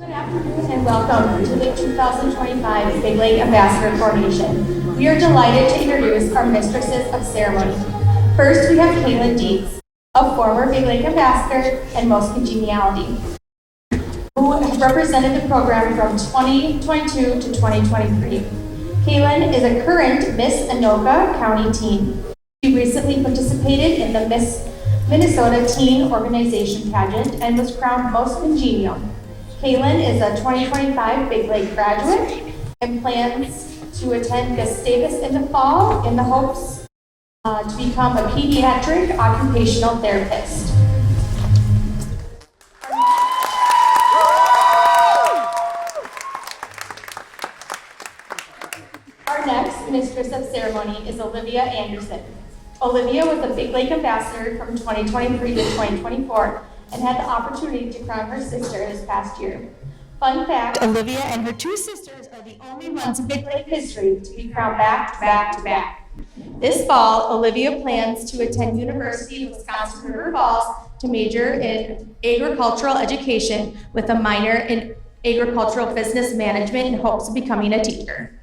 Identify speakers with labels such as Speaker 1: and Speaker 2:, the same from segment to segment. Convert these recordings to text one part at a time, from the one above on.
Speaker 1: Good afternoon and welcome to the 2025 Big Lake Ambassador Coronation. We are delighted to introduce our Mistresses of Ceremony. First, we have Kaylin Dietz, a former Big Lake Ambassador and most congeniality, who have represented the program from 2022 to 2023. Kaylin is a current Miss Anoka County teen. She recently participated in the Miss Minnesota Teen Organization pageant and was crowned most congenial. Kaylin is a 2025 Big Lake graduate and plans to attend Gustavus in the fall in the hopes to become a pediatric occupational therapist. Our next Mistress of Ceremony is Olivia Anderson. Olivia was a Big Lake Ambassador from 2023 to 2024 and had the opportunity to crown her sister this past year. Fun fact, Olivia and her two sisters are the only ones in Big Lake history to be crowned back to back to back. This fall, Olivia plans to attend University of Wisconsin River Falls to major in agricultural education with a minor in agricultural business management in hopes of becoming a teacher.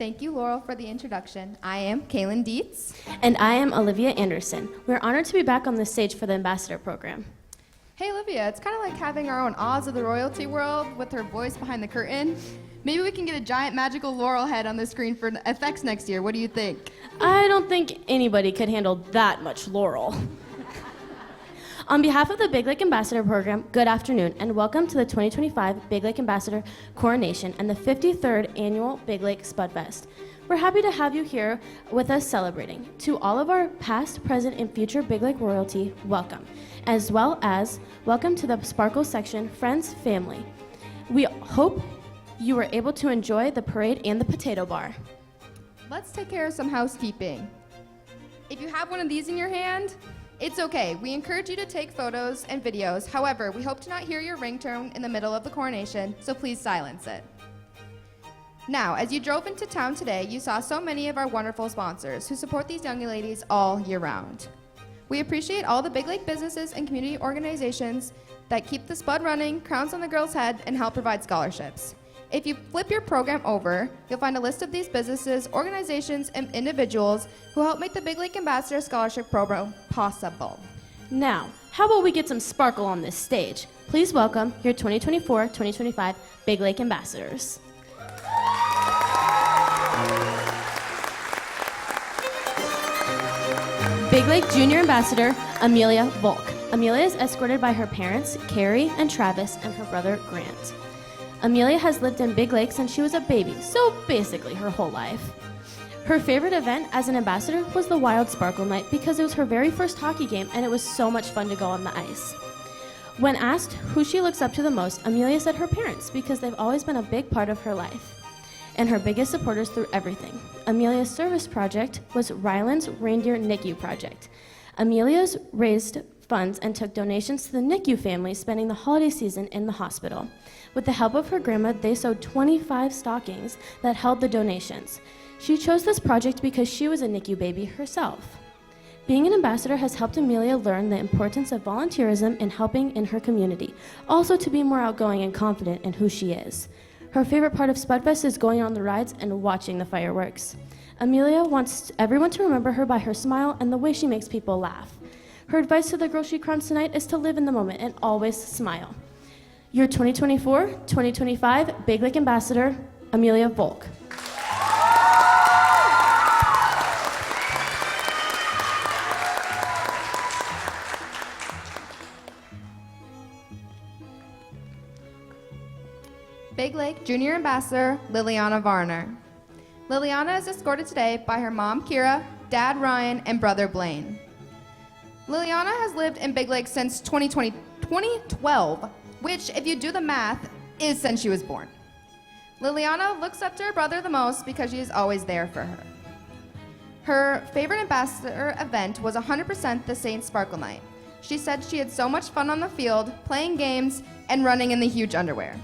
Speaker 2: Thank you, Laurel, for the introduction. I am Kaylin Dietz.
Speaker 3: And I am Olivia Anderson. We're honored to be back on the stage for the Ambassador Program.
Speaker 2: Hey, Olivia, it's kind of like having our own Oz of the royalty world with her voice behind the curtain. Maybe we can get a giant magical Laurel head on the screen for effects next year. What do you think?
Speaker 3: I don't think anybody could handle that much Laurel. On behalf of the Big Lake Ambassador Program, good afternoon and welcome to the 2025 Big Lake Ambassador Coronation and the 53rd Annual Big Lake Spud Fest. We're happy to have you here with us celebrating. To all of our past, present, and future Big Lake royalty, welcome. As well as welcome to the Sparkle section, friends, family. We hope you were able to enjoy the parade and the potato bar.
Speaker 2: Let's take care of some housekeeping. If you have one of these in your hand, it's okay. We encourage you to take photos and videos. However, we hope to not hear your ringtone in the middle of the coronation, so please silence it. Now, as you drove into town today, you saw so many of our wonderful sponsors who support these young ladies all year round. We appreciate all the Big Lake businesses and community organizations that keep the Spud running, crowns on the girls' head, and help provide scholarships. If you flip your program over, you'll find a list of these businesses, organizations, and individuals who help make the Big Lake Ambassador Scholarship Program possible.
Speaker 3: Now, how about we get some sparkle on this stage? Please welcome your 2024-2025 Big Lake Ambassadors. Big Lake Junior Ambassador, Amelia Volk. Amelia is escorted by her parents, Carrie and Travis, and her brother, Grant. Amelia has lived in Big Lake since she was a baby, so basically her whole life. Her favorite event as an ambassador was the Wild Sparkle Night because it was her very first hockey game and it was so much fun to go on the ice. When asked who she looks up to the most, Amelia said her parents because they've always been a big part of her life and her biggest supporters through everything. Amelia's service project was Ryland's Reindeer NICU project. Amelia's raised funds and took donations to the NICU families spending the holiday season in the hospital. With the help of her grandma, they sewed 25 stockings that held the donations. She chose this project because she was a NICU baby herself. Being an ambassador has helped Amelia learn the importance of volunteerism and helping in her community, also to be more outgoing and confident in who she is. Her favorite part of Spudfest is going on the rides and watching the fireworks. Amelia wants everyone to remember her by her smile and the way she makes people laugh. Her advice to the girl she crowns tonight is to live in the moment and always smile. Your 2024-2025 Big Lake Ambassador, Amelia Volk.
Speaker 2: Big Lake Junior Ambassador, Liliana Varner. Liliana is escorted today by her mom, Kira, dad, Ryan, and brother, Blaine. Liliana has lived in Big Lake since 2012, which, if you do the math, is since she was born. Liliana looks up to her brother the most because she is always there for her. Her favorite ambassador event was 100% the Saint Sparkle Night. She said she had so much fun on the field, playing games, and running in the huge underwear.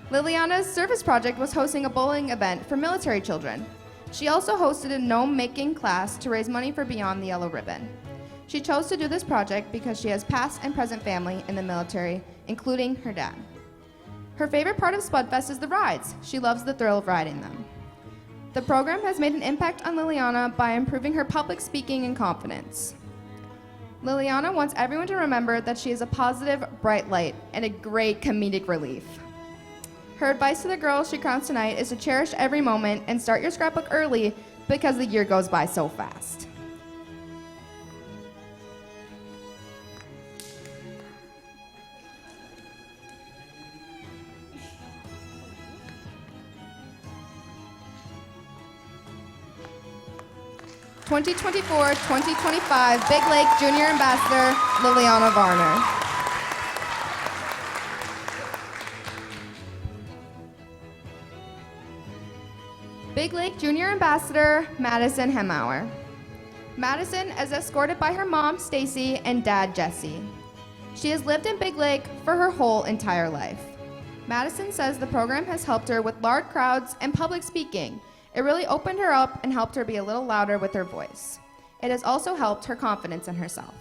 Speaker 2: Liliana's service project was hosting a bowling event for military children. She also hosted a gnome-making class to raise money for Beyond the Yellow Ribbon. She chose to do this project because she has past and present family in the military, including her dad. Her favorite part of Spud Fest is the rides. She loves the thrill of riding them. The program has made an impact on Liliana by improving her public speaking and confidence. Liliana wants everyone to remember that she is a positive, bright light and a great comedic relief. Her advice to the girls she crowns tonight is to cherish every moment and start your scrapbook early because the year goes by so fast. (2024-2025) Big Lake Junior Ambassador Liliana Varner. Big Lake Junior Ambassador Madison Hemauer. Madison is escorted by her mom, Stacy, and dad, Jesse. She has lived in Big Lake for her whole entire life. Madison says the program has helped her with large crowds and public speaking. It really opened her up and helped her be a little louder with her voice. It has also helped her confidence in herself.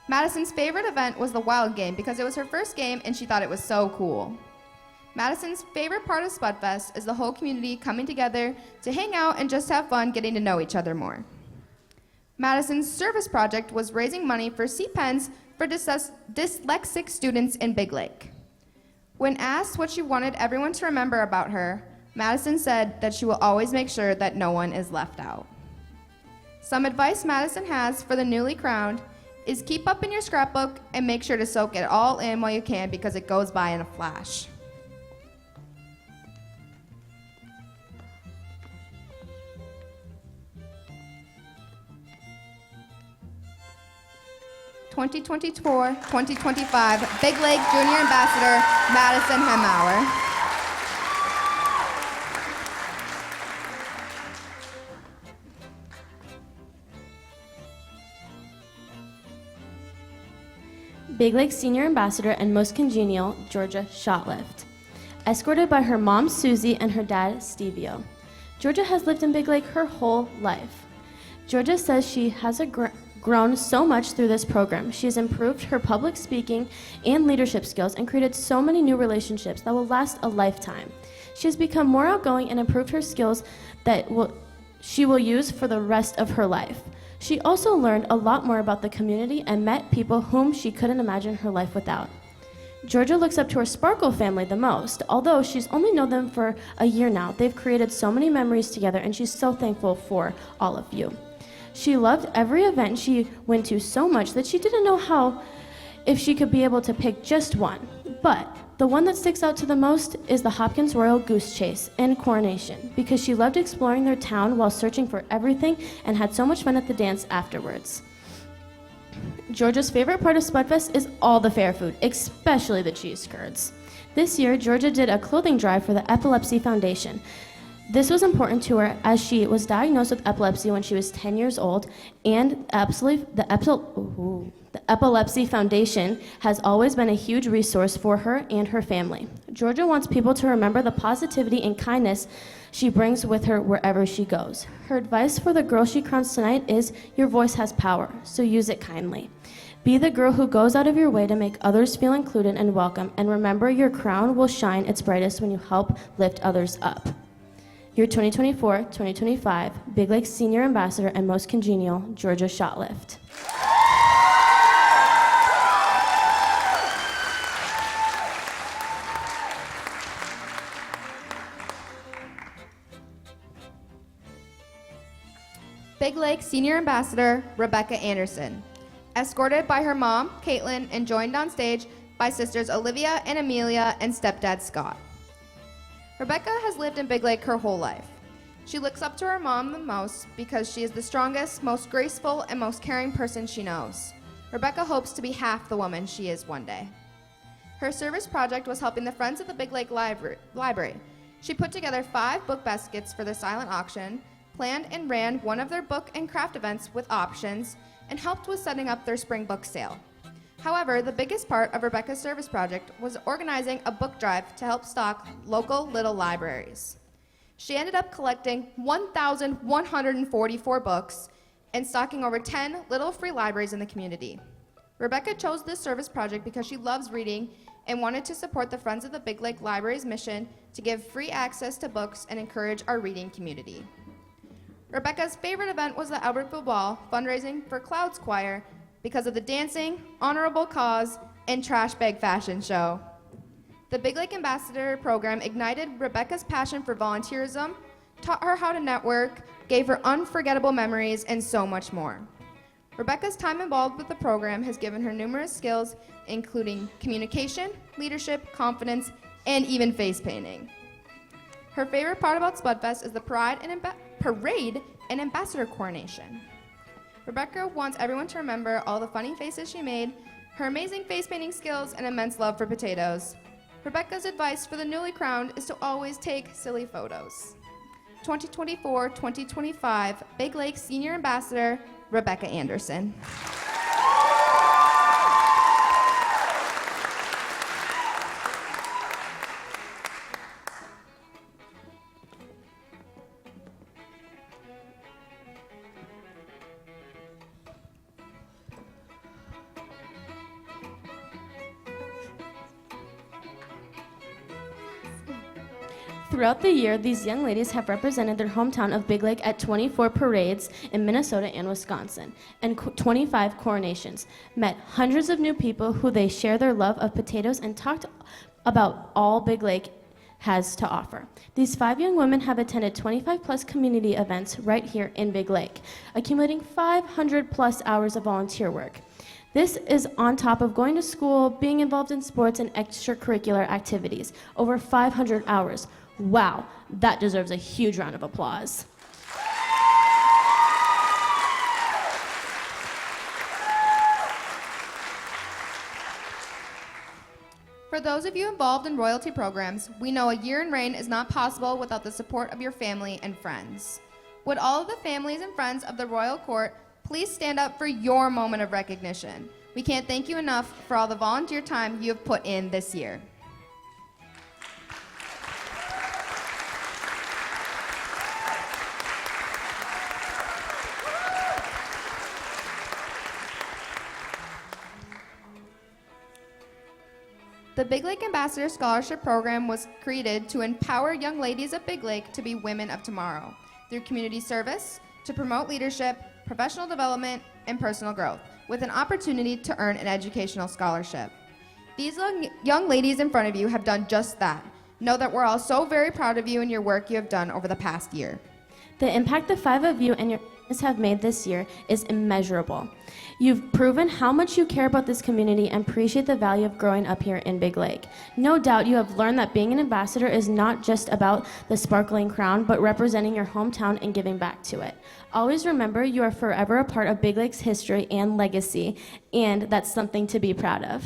Speaker 2: Madison's favorite event was the Wild Game because it was her first game and she thought it was so cool. Madison's favorite part of Spud Fest is the whole community coming together to hang out and just have fun getting to know each other more. Madison's service project was raising money for seat pens for dyslexic students in Big Lake. When asked what she wanted everyone to remember about her, Madison said that she will always make sure that no one is left out. Some advice Madison has for the newly crowned is keep up in your scrapbook and make sure to soak it all in while you can because it goes by in a flash. (2024-2025) Big Lake Junior Ambassador Madison Hemauer.
Speaker 3: Big Lake Senior Ambassador and most congenial, Georgia Shotlift. Escorted by her mom, Susie, and her dad, Stevio. Georgia has lived in Big Lake her whole life. Georgia says she has grown so much through this program. She has improved her public speaking and leadership skills and created so many new relationships that will last a lifetime. She has become more outgoing and improved her skills that she will use for the rest of her life. She also learned a lot more about the community and met people whom she couldn't imagine her life without. Georgia looks up to her Sparkle family the most. Although she's only known them for a year now, they've created so many memories together and she's so thankful for all of you. She loved every event she went to so much that she didn't know if she could be able to pick just one. But the one that sticks out to the most is the Hopkins Royal Goose Chase and Coronation, because she loved exploring their town while searching for everything and had so much fun at the dance afterwards. Georgia's favorite part of Spudfest is all the fair food, especially the cheese curds. This year, Georgia did a clothing drive for the Epilepsy Foundation. This was important to her as she was diagnosed with epilepsy when she was 10 years old, and the Epilepsy Foundation has always been a huge resource for her and her family. Georgia wants people to remember the positivity and kindness she brings with her wherever she goes. Her advice for the girl she crowns tonight is, your voice has power, so use it kindly. Be the girl who goes out of your way to make others feel included and welcome, and remember your crown will shine its brightest when you help lift others up. Your 2024-2025 Big Lake Senior Ambassador and most congenial, Georgia Shotlift.
Speaker 2: Big Lake Senior Ambassador Rebecca Anderson. Escorted by her mom, Caitlin, and joined on stage by sisters Olivia and Amelia and stepdad Scott. Rebecca has lived in Big Lake her whole life. She looks up to her mom the most because she is the strongest, most graceful, and most caring person she knows. Rebecca hopes to be half the woman she is one day. Her service project was helping the Friends of the Big Lake Library. She put together 5 book baskets for their silent auction, planned and ran one of their book and craft events with options, and helped with setting up their spring book sale. However, the biggest part of Rebecca's service project was organizing a book drive to help stock local little libraries. She ended up collecting 1,144 books and stocking over 10 little free libraries in the community. Rebecca chose this service project because she loves reading and wanted to support the Friends of the Big Lake Library's mission to give free access to books and encourage our reading community. Rebecca's favorite event was the Albertville Ball fundraising for Clouds Choir because of the dancing, honorable cause, and trash bag fashion show. The Big Lake Ambassador program ignited Rebecca's passion for volunteerism, taught her how to network, gave her unforgettable memories, and so much more. Rebecca's time involved with the program has given her numerous skills, including communication, leadership, confidence, and even face painting. Her favorite part about Spud Fest is the parade and ambassador coronation. Rebecca wants everyone to remember all the funny faces she made, her amazing face painting skills, and immense love for potatoes. Rebecca's advice for the newly crowned is to always take silly photos. 2024-2025 Big Lake Senior Ambassador, Rebecca Anderson.
Speaker 3: Throughout the year, these young ladies have represented their hometown of Big Lake at 24 parades in Minnesota and Wisconsin, and 25 coronations, met hundreds of new people who they share their love of potatoes and talked about all Big Lake has to offer. These 5 young women have attended 25 plus community events right here in Big Lake, accumulating 500 plus hours of volunteer work. This is on top of going to school, being involved in sports and extracurricular activities, over 500 hours. Wow, that deserves a huge round of applause.
Speaker 2: For those of you involved in royalty programs, we know a year in reign is not possible without the support of your family and friends. Would all of the families and friends of the royal court please stand up for your moment of recognition? We can't thank you enough for all the volunteer time you have put in this year. The Big Lake Ambassador Scholarship Program was created to empower young ladies of Big Lake to be women of tomorrow through community service, to promote leadership, professional development, and personal growth, with an opportunity to earn an educational scholarship. These young ladies in front of you have done just that. Know that we're all so very proud of you and your work you have done over the past year.
Speaker 3: The impact the 5 of you and your families have made this year is immeasurable. You've proven how much you care about this community and appreciate the value of growing up here in Big Lake. No doubt you have learned that being an ambassador is not just about the sparkling crown, but representing your hometown and giving back to it. Always remember you are forever a part of Big Lake's history and legacy, and that's something to be proud of.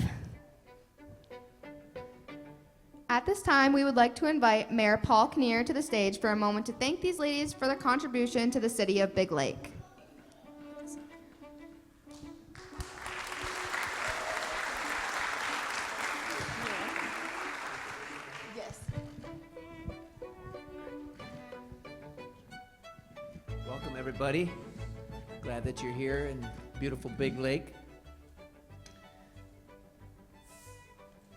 Speaker 2: At this time, we would like to invite Mayor Paul Kinnear to the stage for a moment to thank these ladies for their contribution to the city of Big Lake.
Speaker 4: Welcome, everybody. Glad that you're here in beautiful Big Lake.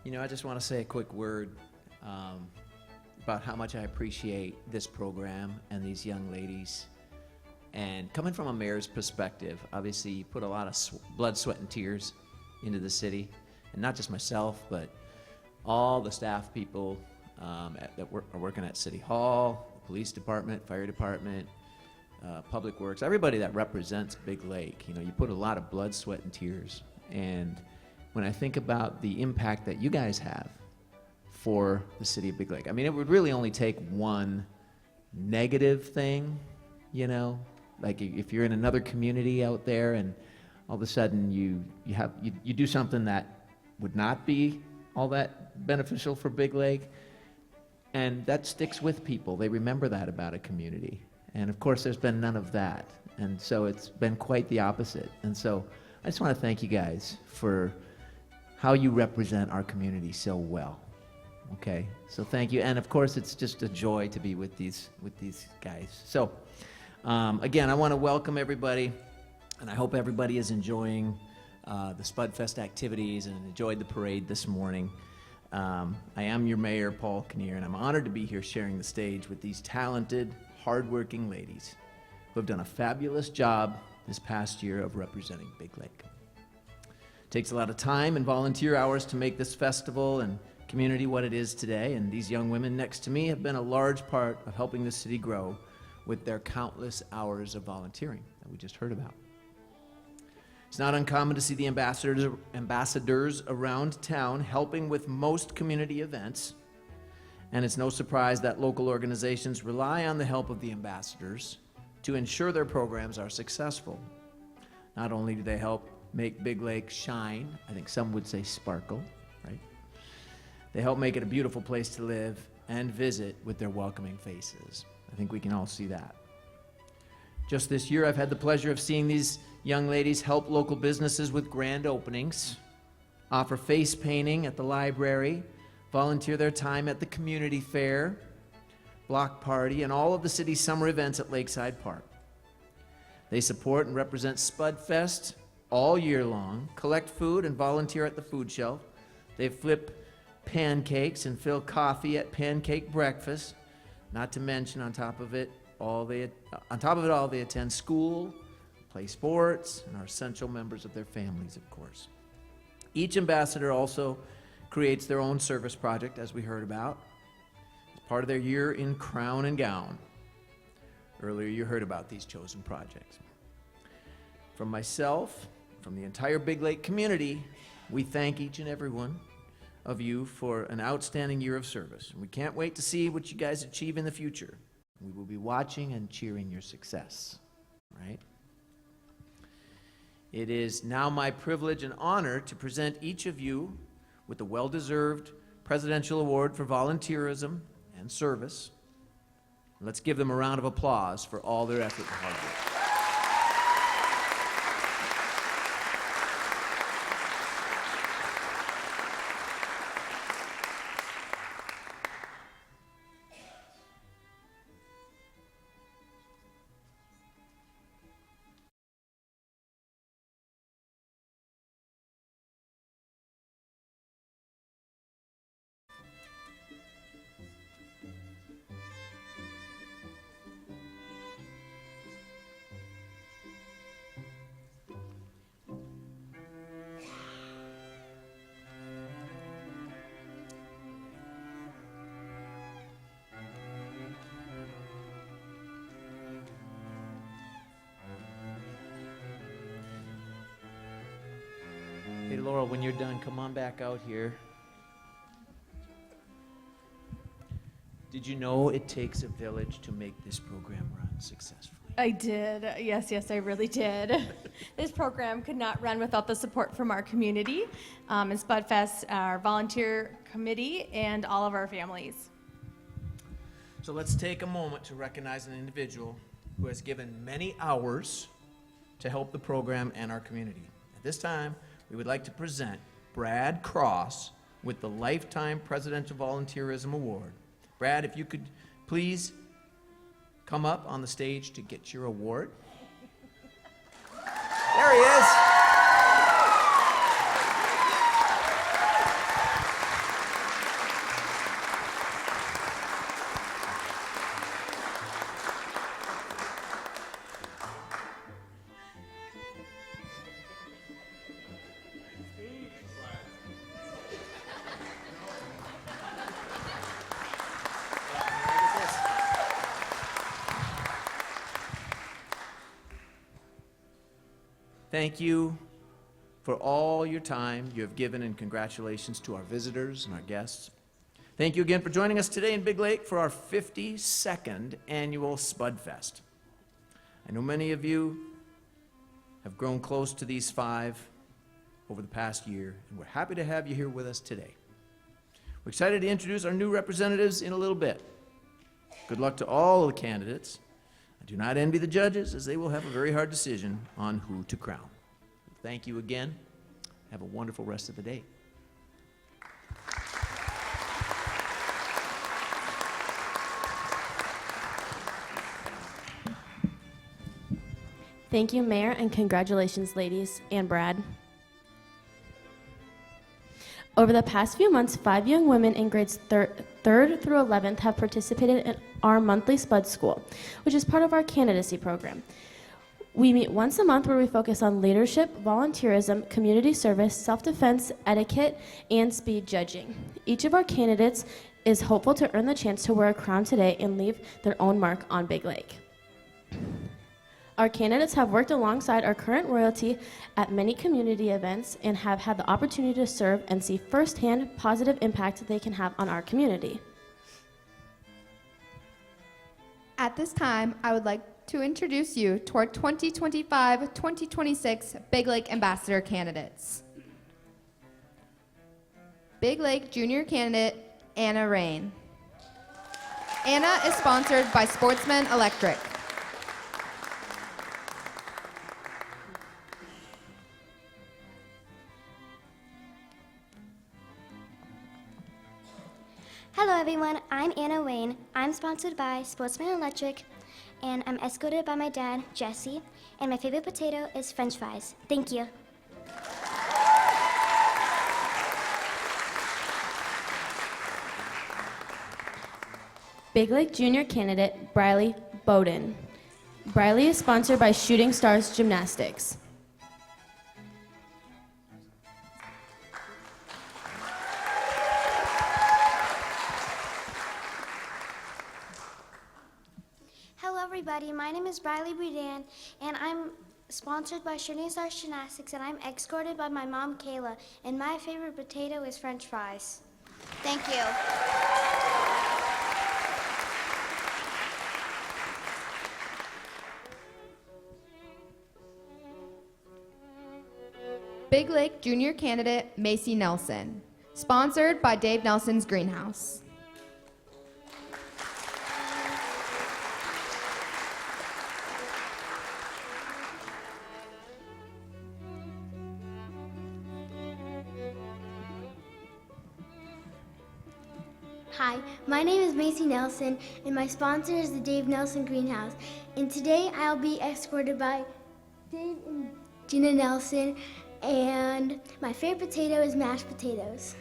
Speaker 4: You know, I just want to say a quick word about how much I appreciate this program and these young ladies. And coming from a mayor's perspective, obviously you put a lot of blood, sweat, and tears into the city. And not just myself, but all the staff people that are working at City Hall, the police department, fire department, Public Works, everybody that represents Big Lake. You know, you put a lot of blood, sweat, and tears. And when I think about the impact that you guys have for the city of Big Lake, I mean, it would really only take one negative thing, you know, like if you're in another community out there and all of a sudden you do something that would not be all that beneficial for Big Lake, and that sticks with people. They remember that about a community. And of course, there's been none of that. And so it's been quite the opposite. And so I just want to thank you guys for how you represent our community so well. Okay, so thank you, and of course, it's just a joy to be with these guys. So, again, I want to welcome everybody, and I hope everybody is enjoying the Spud Fest activities and enjoyed the parade this morning. I am your mayor, Paul Kinnear, and I'm honored to be here sharing the stage with these talented, hardworking ladies who have done a fabulous job this past year of representing Big Lake. It takes a lot of time and volunteer hours to make this festival and community what it is today, and these young women next to me have been a large part of helping the city grow with their countless hours of volunteering that we just heard about. It's not uncommon to see the ambassadors around town helping with most community events, and it's no surprise that local organizations rely on the help of the ambassadors to ensure their programs are successful. Not only do they help make Big Lake shine, I think some would say sparkle, right? They help make it a beautiful place to live and visit with their welcoming faces. I think we can all see that. Just this year, I've had the pleasure of seeing these young ladies help local businesses with grand openings, offer face painting at the library, volunteer their time at the community fair, block party, and all of the city's summer events at Lakeside Park. They support and represent Spud Fest all year long, collect food and volunteer at the food shelf. They flip pancakes and fill coffee at pancake breakfast. Not to mention, on top of it all, they attend school, play sports, and are essential members of their families, of course. Each ambassador also creates their own service project, as we heard about, as part of their year in crown and gown. Earlier, you heard about these chosen projects. From myself, from the entire Big Lake community, we thank each and every one of you for an outstanding year of service. We can't wait to see what you guys achieve in the future. We will be watching and cheering your success, right? It is now my privilege and honor to present each of you with the well-deserved Presidential Award for Volunteerism and Service. Let's give them a round of applause for all their effort and hard work. Hey, Laurel, when you're done, come on back out here. Did you know it takes a village to make this program run successfully?
Speaker 5: I did. Yes, I really did. This program could not run without the support from our community, and Spud Fest, our volunteer committee, and all of our families.
Speaker 4: So let's take a moment to recognize an individual who has given many hours to help the program and our community. At this time, we would like to present Brad Cross with the Lifetime Presidential Volunteerism Award. Brad, if you could please come up on the stage to get your award. There he is. Thank you for all your time you have given, and congratulations to our visitors and our guests. Thank you again for joining us today in Big Lake for our 52nd annual Spud Fest. I know many of you have grown close to these five over the past year, and we're happy to have you here with us today. We're excited to introduce our new representatives in a little bit. Good luck to all the candidates. I do not envy the judges, as they will have a very hard decision on who to crown. Thank you again. Have a wonderful rest of the day.
Speaker 3: Thank you, Mayor, and congratulations, ladies and Brad. Over the past few months, 5 young women in grades 3rd through 11th have participated in our monthly Spud School, which is part of our candidacy program. We meet once a month where we focus on leadership, volunteerism, community service, self-defense, etiquette, and speed judging. Each of our candidates is hopeful to earn the chance to wear a crown today and leave their own mark on Big Lake. Our candidates have worked alongside our current royalty at many community events and have had the opportunity to serve and see firsthand positive impact they can have on our community.
Speaker 2: At this time, I would like to introduce you to our 2025-2026 Big Lake Ambassador candidates. Big Lake Junior candidate, Anna Rain. Anna is sponsored by Sportsman Electric.
Speaker 6: Hello everyone, I'm Anna Wayne. I'm sponsored by Sportsman Electric, and I'm escorted by my dad, Jesse, and my favorite potato is French fries. Thank you.
Speaker 3: Big Lake Junior candidate, Briley Bowden. Briley is sponsored by Shooting Stars Gymnastics.
Speaker 6: Hello everybody, my name is Briley Boudan, and I'm sponsored by Shooting Stars Gymnastics, and I'm escorted by my mom, Kayla, and my favorite potato is French fries. Thank you.
Speaker 2: Big Lake Junior candidate, Macy Nelson. Sponsored by Dave Nelson's Greenhouse.
Speaker 6: Hi, my name is Macy Nelson, and my sponsor is the Dave Nelson Greenhouse. And today I'll be escorted by Dave and Gina Nelson, and my favorite potato is mashed potatoes.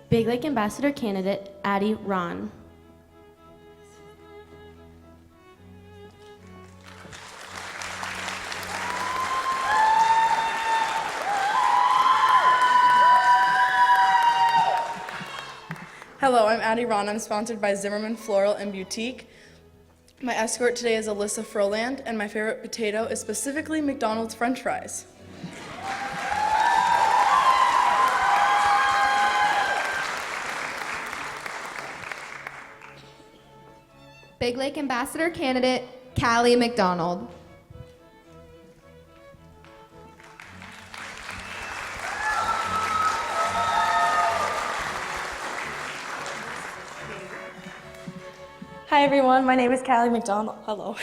Speaker 3: Big Lake Ambassador candidate, Addie Ron.
Speaker 7: Hello, I'm Addie Ron. I'm sponsored by Zimmerman Floral and Boutique. My escort today is Alyssa Froland, and my favorite potato is specifically McDonald's French fries.
Speaker 2: Big Lake Ambassador candidate, Callie McDonald.
Speaker 8: Hi everyone, my name is Callie McDonald. Hello.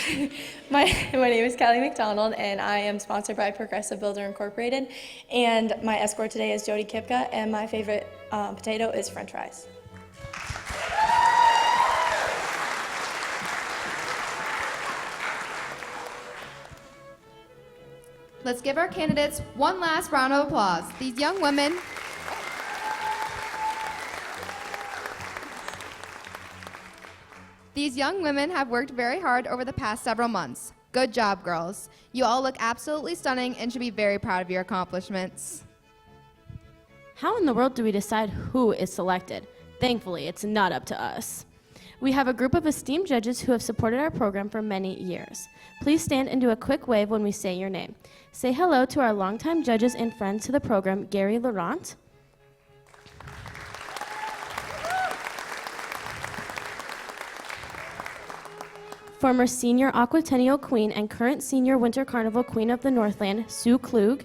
Speaker 8: my name is Callie McDonald, and I am sponsored by Progressive Builder Incorporated. And my escort today is Jody Kipka, and my favorite potato is French fries.
Speaker 2: Let's give our candidates one last round of applause. These young women have worked very hard over the past several months. Good job, girls. You all look absolutely stunning and should be very proud of your accomplishments.
Speaker 3: How in the world do we decide who is selected? Thankfully, it's not up to us. We have a group of esteemed judges who have supported our program for many years. Please stand and do a quick wave when we say your name. Say hello to our longtime judges and friends to the program, Gary Laurent, former senior Aquatennial Queen and current senior Winter Carnival Queen of the Northland, Sue Klug,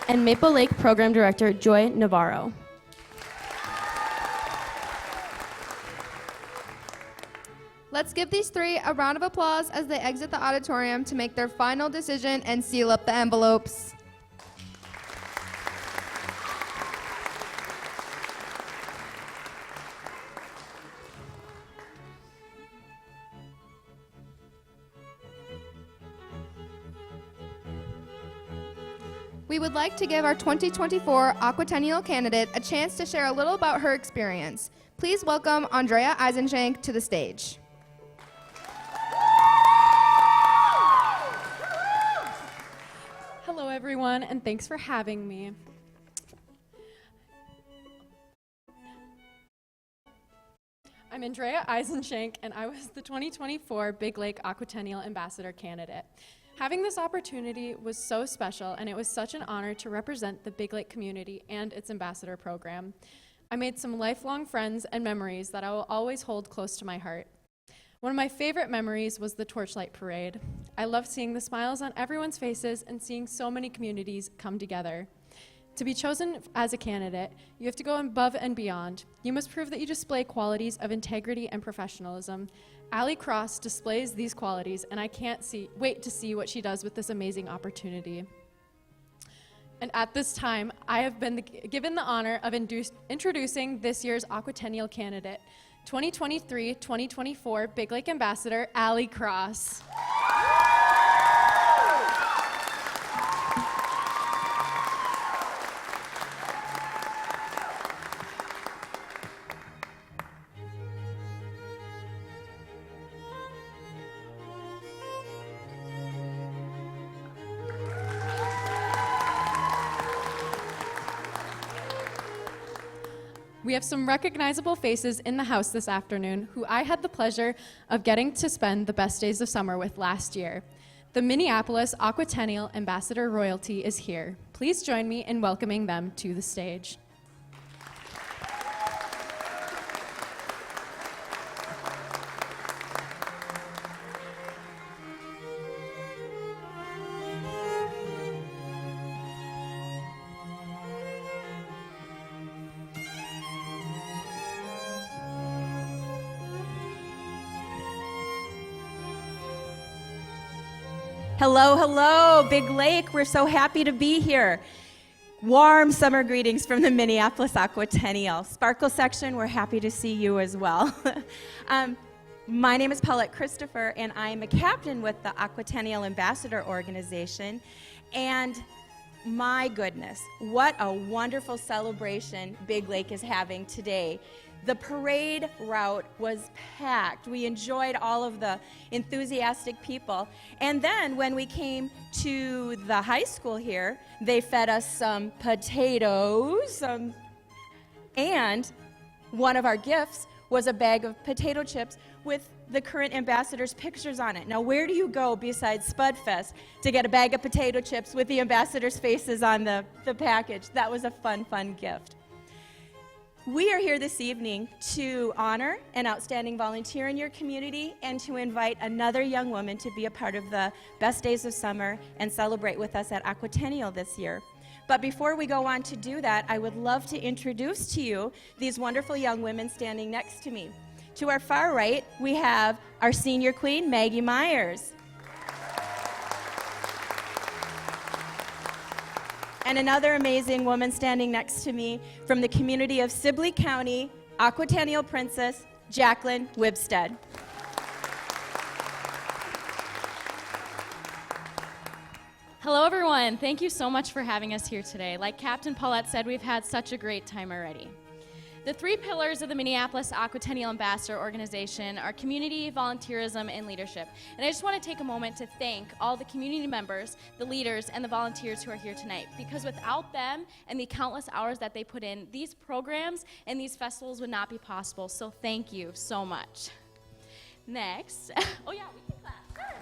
Speaker 3: and Maple Lake Program Director, Joy Navarro.
Speaker 2: Let's give these three a round of applause as they exit the auditorium to make their final decision and seal up the envelopes. we would like to give our 2024 Aquatennial candidate a chance to share a little about her experience. Please welcome Andrea Eisenshank to the stage.
Speaker 9: Hello, everyone, and thanks for having me. I'm Andrea Eisenshank, and I was the 2024 Big Lake Aquatennial Ambassador candidate. Having this opportunity was so special, and it was such an honor to represent the Big Lake community and its ambassador program. I made some lifelong friends and memories that I will always hold close to my heart. One of my favorite memories was the Torchlight Parade. I loved seeing the smiles on everyone's faces and seeing so many communities come together. To be chosen as a candidate, you have to go above and beyond. You must prove that you display qualities of integrity and professionalism. Allie Cross displays these qualities, and I can't wait to see what she does with this amazing opportunity. And at this time, I have been given the honor of introducing this year's Aquatennial candidate, 2023-2024 Big Lake Ambassador, Allie Cross. We have some recognizable faces in the house this afternoon who I had the pleasure of getting to spend the best days of summer with last year. The Minneapolis Aquatennial Ambassador Royalty is here. Please join me in welcoming them to the stage.
Speaker 10: Hello, hello, Big Lake. We're so happy to be here. Warm summer greetings from the Minneapolis Aquatennial. Sparkle section, we're happy to see you as well. My name is Paulette Christopher, and I am a captain with the Aquatennial Ambassador Organization. And my goodness, what a wonderful celebration Big Lake is having today. The parade route was packed. We enjoyed all of the enthusiastic people. And then when we came to the high school here, they fed us some potatoes. And one of our gifts was a bag of potato chips with the current ambassador's pictures on it. Now, where do you go besides Spud Fest to get a bag of potato chips with the ambassador's faces on the package? That was a fun, fun gift. We are here this evening to honor an outstanding volunteer in your community and to invite another young woman to be a part of the best days of summer and celebrate with us at Aquatennial this year. But before we go on to do that, I would love to introduce to you these wonderful young women standing next to me. To our far right, we have our senior queen, Maggie Myers. And another amazing woman standing next to me from the community of Sibley County, Aquatennial Princess, Jacqueline Wibstead.
Speaker 3: Hello, everyone. Thank you so much for having us here today. Like Captain Paulette said, we've had such a great time already. The three pillars of the Minneapolis Aquatennial Ambassador Organization are community, volunteerism, and leadership. And I just want to take a moment to thank all the community members, the leaders, and the volunteers who are here tonight, because without them and the countless hours that they put in, these programs and these festivals would not be possible. So thank you so much. Next, oh yeah, we can clap. Sure.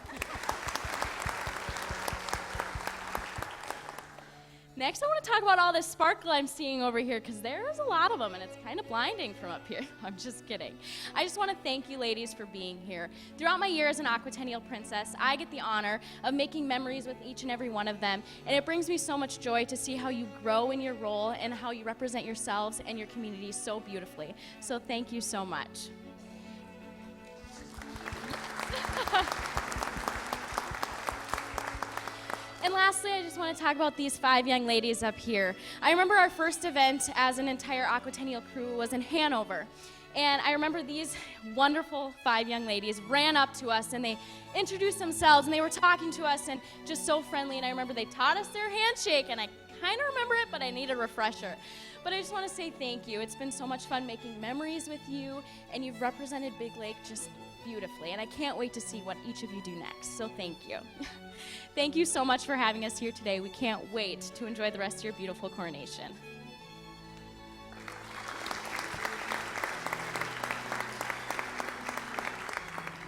Speaker 3: Next, I want to talk about all this sparkle I'm seeing over here, because there's a lot of them, and it's kind of blinding from up here. I'm just kidding. I just want to thank you ladies for being here. Throughout my year as an Aquatennial Princess, I get the honor of making memories with each and every one of them, and it brings me so much joy to see how you grow in your role and how you represent yourselves and your community so beautifully. So thank you so much. And lastly, I just want to talk about these 5 young ladies up here. I remember our first event as an entire Aquatennial crew was in Hanover. And I remember these wonderful 5 young ladies ran up to us and they introduced themselves and they were talking to us and just so friendly. And I remember they taught us their handshake and I
Speaker 11: kind of remember it, but I need a refresher. But I just want to say thank you. It's been so much fun making memories with you, and you've represented Big Lake just beautifully, and I can't wait to see what each of you do next, so thank you. Thank you so much for having us here today. We can't wait to enjoy the rest of your beautiful coronation.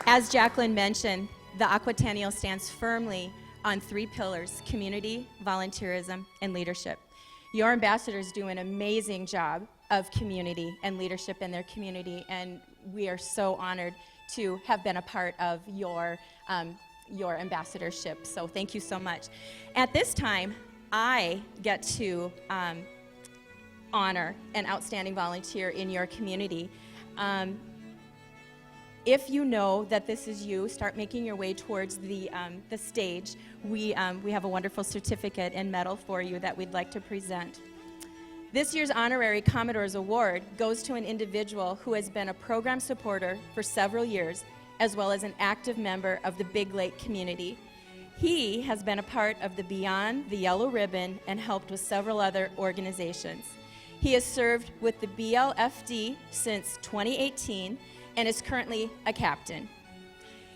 Speaker 10: As Jacqueline mentioned, the Aquatennial stands firmly on 3 pillars: community, volunteerism, and leadership. Your ambassadors do an amazing job of community and leadership in their community, and we are so honored to have been a part of your ambassadorship. So thank you so much. At this time, I get to honor an outstanding volunteer in your community. If you know that this is you, start making your way towards the stage. We have a wonderful certificate and medal for you that we'd like to present. This year's Honorary Commodore's Award goes to an individual who has been a program supporter for several years, as well as an active member of the Big Lake community. He has been a part of the Beyond the Yellow Ribbon and helped with several other organizations. He has served with the BLFD since 2018 and is currently a captain.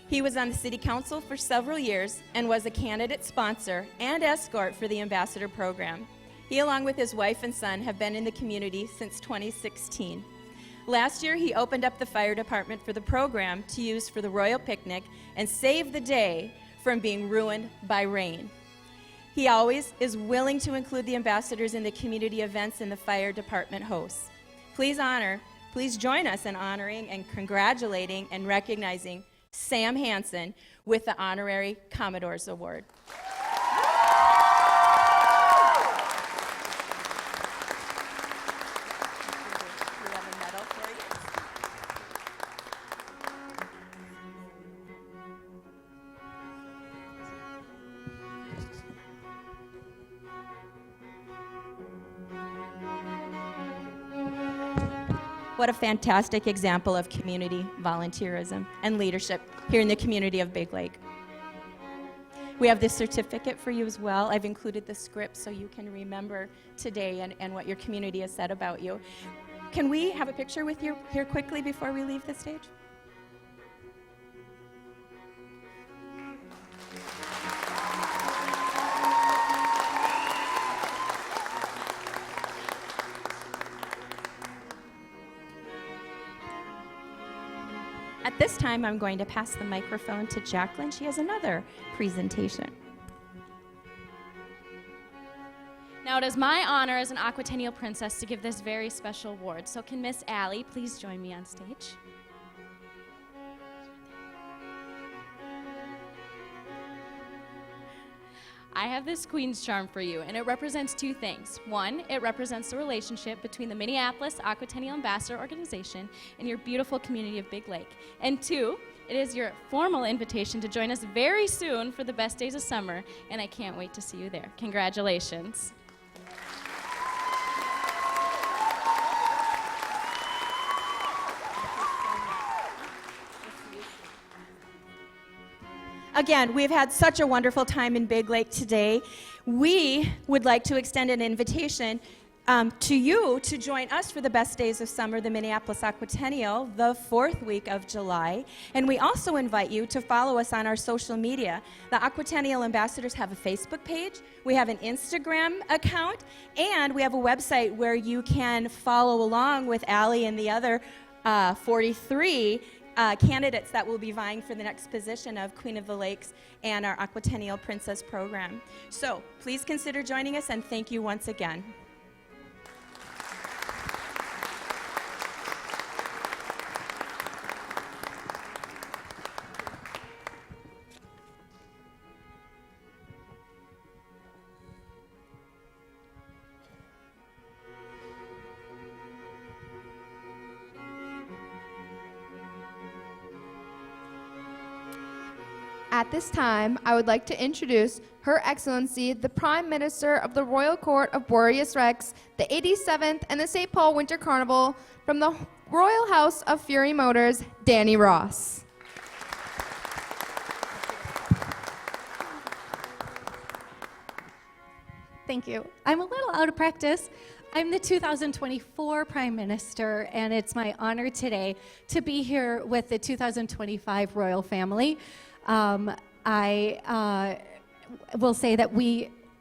Speaker 10: He was on the City Council for several years and was a candidate sponsor and escort for the Ambassador Program. He, along with his wife and son, have been in the community since 2016. Last year, he opened up the fire department for the program to use for the Royal Picnic and saved the day from being ruined by rain. He always is willing to include the ambassadors in the community events and the fire department hosts. Please join us in honoring and congratulating and recognizing Sam Hansen with the Honorary Commodore's Award. We have a medal for you. What a fantastic example of community volunteerism and leadership here in the community of Big Lake. We have this certificate for you as well. I've included the script so you can remember today and what your community has said about you. Can we have a picture with you here quickly before we leave the stage? At this time, I'm going to pass the microphone to Jacqueline. She has another presentation.
Speaker 11: Now it is my honor as an Aquatennial princess to give this very special award. So can Miss Allie please join me on stage? I have this Queen's Charm for you, and it represents 2 things. 1, it represents the relationship between the Minneapolis Aquatennial Ambassador Organization and your beautiful community of Big Lake. And 2, it is your formal invitation to join us very soon for the best days of summer, and I can't wait to see you there. Congratulations.
Speaker 10: Again, we've had such a wonderful time in Big Lake today. We would like to extend an invitation to you to join us for the best days of summer, the Minneapolis Aquatennial, the 4th week of July. And we also invite you to follow us on our social media. The Aquatennial Ambassadors have a Facebook page, we have an Instagram account, and we have a website where you can follow along with Allie and the other 43 candidates that will be vying for the next position of Queen of the Lakes and our Aquatennial Princess program. So please consider joining us, and thank you once again.
Speaker 2: At this time, I would like to introduce Her Excellency, the Prime Minister of the Royal Court of Boreas Rex, the 87th and the St. Paul Winter Carnival, from the Royal House of Fury Motors, Danny Ross.
Speaker 12: Thank you. I'm a little out of practice. I'm the 2024 Prime Minister, and it's my honor today to be here with the 2025 royal family. I will say that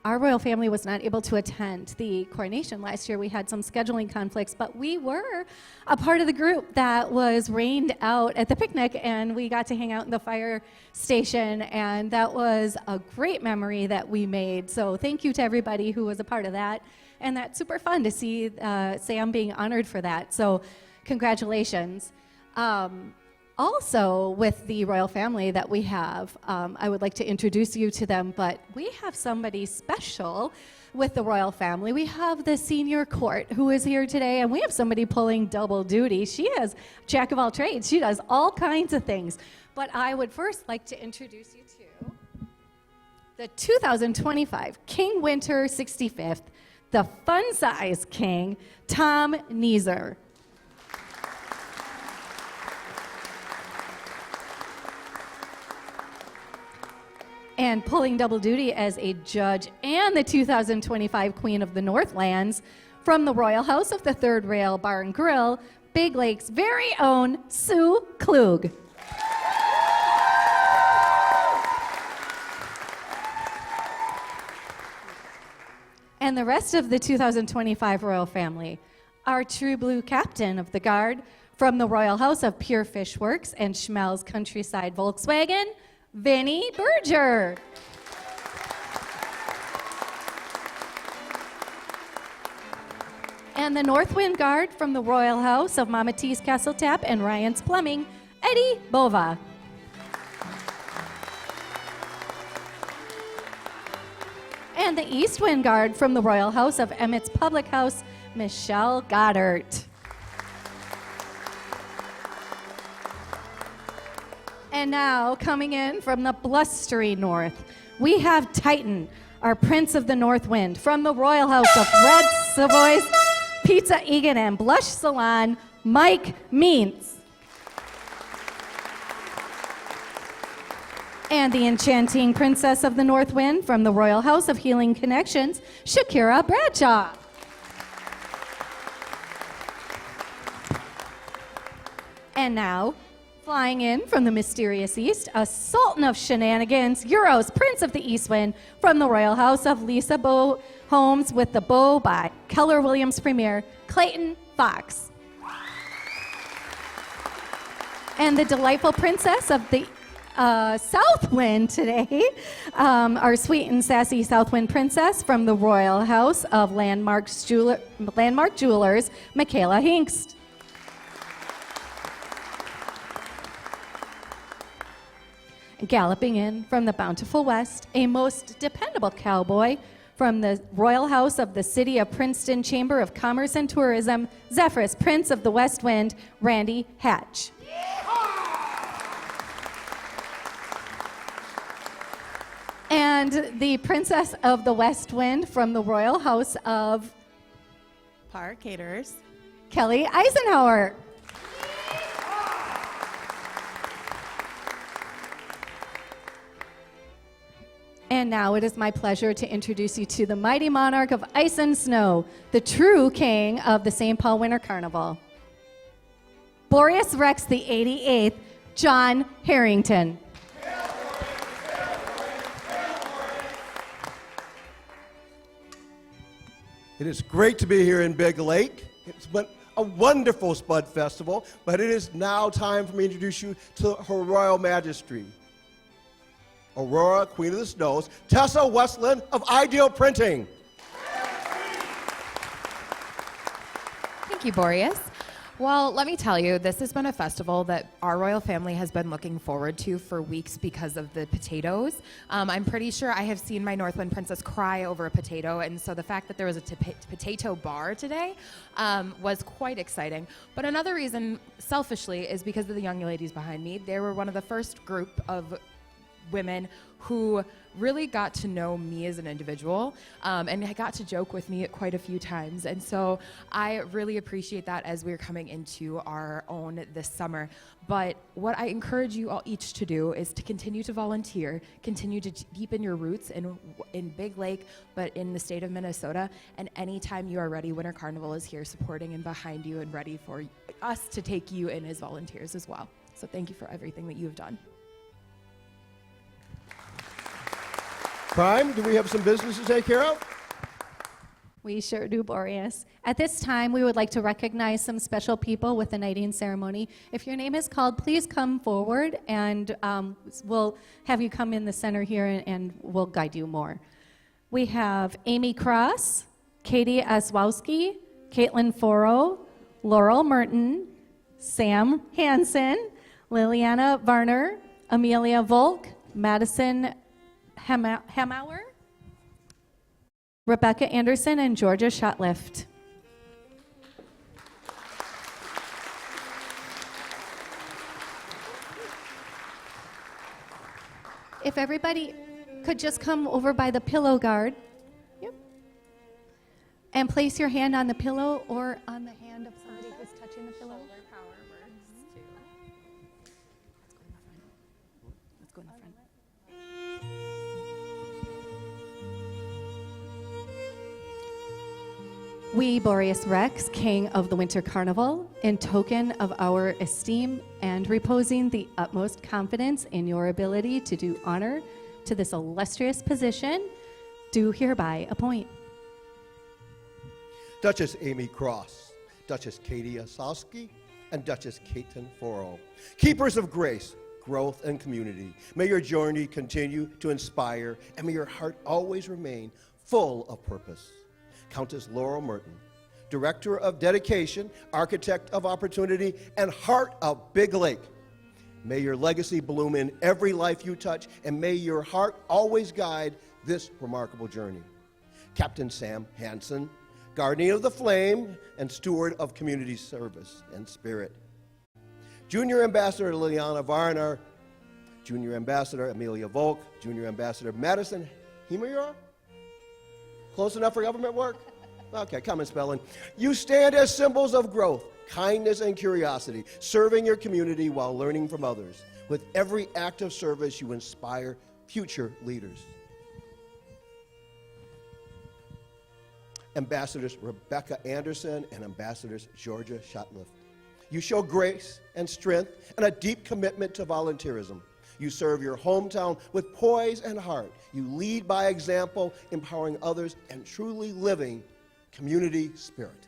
Speaker 12: our royal family was not able to attend the coronation last year. We had some scheduling conflicts, but we were a part of the group that was rained out at the picnic, and we got to hang out in the fire station, and that was a great memory that we made. So thank you to everybody who was a part of that, and that's super fun to see Sam being honored for that. So congratulations. Also, with the royal family that we have, I would like to introduce you to them, but we have somebody special with the royal family. We have the senior court who is here today, and we have somebody pulling double duty. She is jack of all trades. She does all kinds of things. But I would first like to introduce you to the 2025 King Winter 65th, the fun-size king, Tom Neeser. And pulling double duty as a judge and the 2025 Queen of the Northlands from the Royal House of the Third Rail Bar and Grill, Big Lake's very own Sue Klug. And the rest of the 2025 royal family, our true blue captain of the guard from the Royal House of Pure Fish Works and Schmelz Countryside Volkswagen, Vinnie Berger. And the Northwind Guard from the Royal House of Mama T's Castle Tap and Ryan's Plumbing, Eddie Bova. And the East Wind Guard from the Royal House of Emmett's Public House, Michelle Goddard. And now, coming in from the blustery north, we have Titan, our Prince of the North Wind, from the Royal House of Red Savoy's Pizza Egan and Blush Salon, Mike Means. And the enchanting Princess of the North Wind from the Royal House of Healing Connections, Shakira Bradshaw. And now, flying in from the mysterious East, a sultan of shenanigans, Euros, Prince of the East Wind, from the Royal House of Lisa Bow Homes with the Bow by Keller Williams Premier, Clayton Fox. And the delightful princess of the South Wind today, our sweet and sassy South Wind princess from the Royal House of Landmark Jewelers, Michaela Hinkst. Galloping in from the bountiful West, a most dependable cowboy from the Royal House of the City of Princeton Chamber of Commerce and Tourism, Zephyrus, Prince of the West Wind, Randy Hatch. And the Princess of the West Wind from the Royal House of
Speaker 13: Par Caterers,
Speaker 12: Kelly Eisenhower. And now it is my pleasure to introduce you to the mighty monarch of ice and snow, the true king of the St. Paul Winter Carnival, Boreas Rex the 88th, John Harrington.
Speaker 14: It is great to be here in Big Lake. It's been a wonderful Spud Festival, but it is now time for me to introduce you to Her Royal Majesty, Aurora, Queen of the Snows, Tessa Westland of Ideal Printing.
Speaker 15: Thank you, Boreas. Well, let me tell you, this has been a festival that our royal family has been looking forward to for weeks because of the potatoes. I'm pretty sure I have seen my Northwind princess cry over a potato, and so the fact that there was a potato bar today was quite exciting. But another reason, selfishly, is because of the young ladies behind me. They were one of the first group of women who really got to know me as an individual, and I got to joke with me quite a few times. And so I really appreciate that as we're coming into our own this summer. But what I encourage you all each to do is to continue to volunteer, continue to deepen your roots in Big Lake, but in the state of Minnesota. And anytime you are ready, Winter Carnival is here supporting and behind you and ready for us to take you in as volunteers as well. So thank you for everything that you have done.
Speaker 14: Prime, do we have some business to take care of?
Speaker 12: We sure do, Boreas. At this time, we would like to recognize some special people with the knighting ceremony. If your name is called, please come forward, and we'll have you come in the center here, and we'll guide you more. We have Amy Cross, Katie Oswowski, Caitlin Foro, Laurel Merton, Sam Hansen, Liliana Varner, Amelia Volk, Madison Hemauer, Rebecca Anderson, and Georgia Shotlift. If everybody could just come over by the pillow guard. Yep. And place your hand on the pillow or on the hand of somebody who's touching the pillow.
Speaker 11: Shoulder power works too.
Speaker 12: Let's go in the front. We, Boreas Rex, King of the Winter Carnival, in token of our esteem and reposing the utmost confidence in your ability to do honor to this illustrious position, do hereby appoint
Speaker 14: Duchess Amy Cross, Duchess Katie Osowski, and Duchess Caitlin Foro. Keepers of grace, growth, and community. May your journey continue to inspire, and may your heart always remain full of purpose. Countess Laurel Merton, Director of Dedication, Architect of Opportunity, and Heart of Big Lake. May your legacy bloom in every life you touch, and may your heart always guide this remarkable journey. Captain Sam Hansen, Guardian of the Flame and Steward of Community Service and Spirit. Junior Ambassador Liliana Varner, Junior Ambassador Amelia Volk, Junior Ambassador Madison Hemauer. Close enough for government work? Okay, common spelling. You stand as symbols of growth, kindness, and curiosity, serving your community while learning from others. With every act of service, you inspire future leaders. Ambassadors Rebecca Anderson and Ambassadors Georgia Shotlift. You show grace and strength and a deep commitment to volunteerism. You serve your hometown with poise and heart. You lead by example, empowering others and truly living community spirit.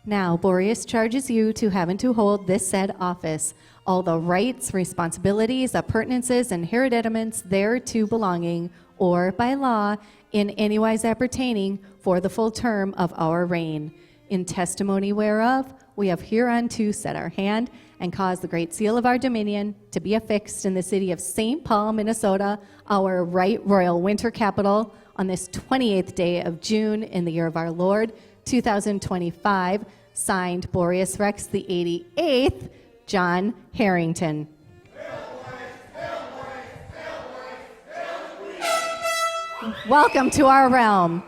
Speaker 12: Now, Boreas charges you to have and to hold this said office, all the rights, responsibilities, appurtenances, and hereditaments thereto belonging, or by law, in any wise appertaining, for the full term of our reign. In testimony whereof, we have hereunto set our hand and caused the great seal of our dominion to be affixed in the city of St. Paul, Minnesota, our right royal winter capital, on this 28th day of June in the year of our Lord, 2025, signed Boreas Rex the 88th, John Harrington. Welcome to our realm.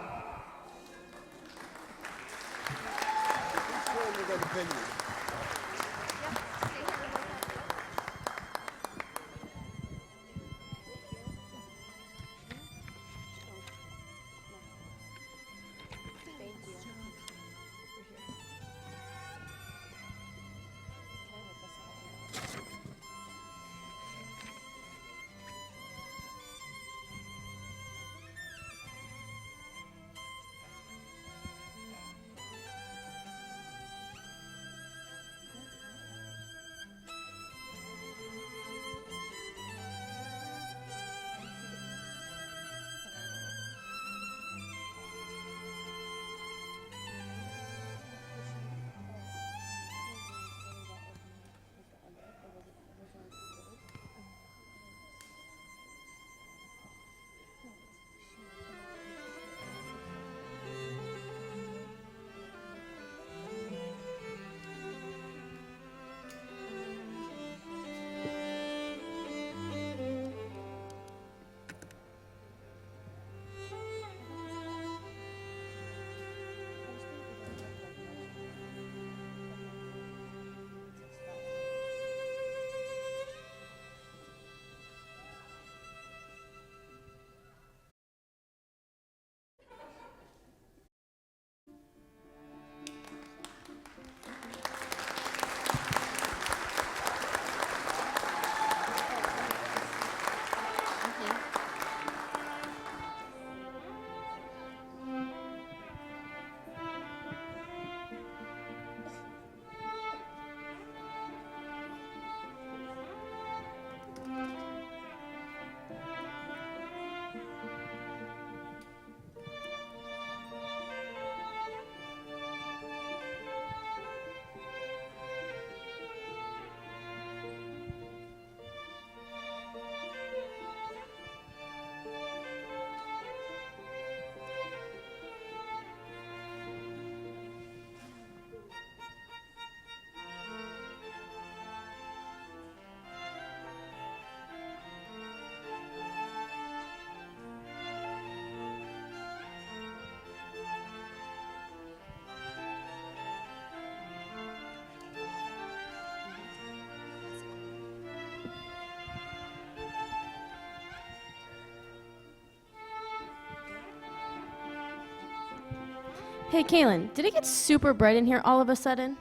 Speaker 3: Hey, Kaylin, did it get super bright in here all of a sudden?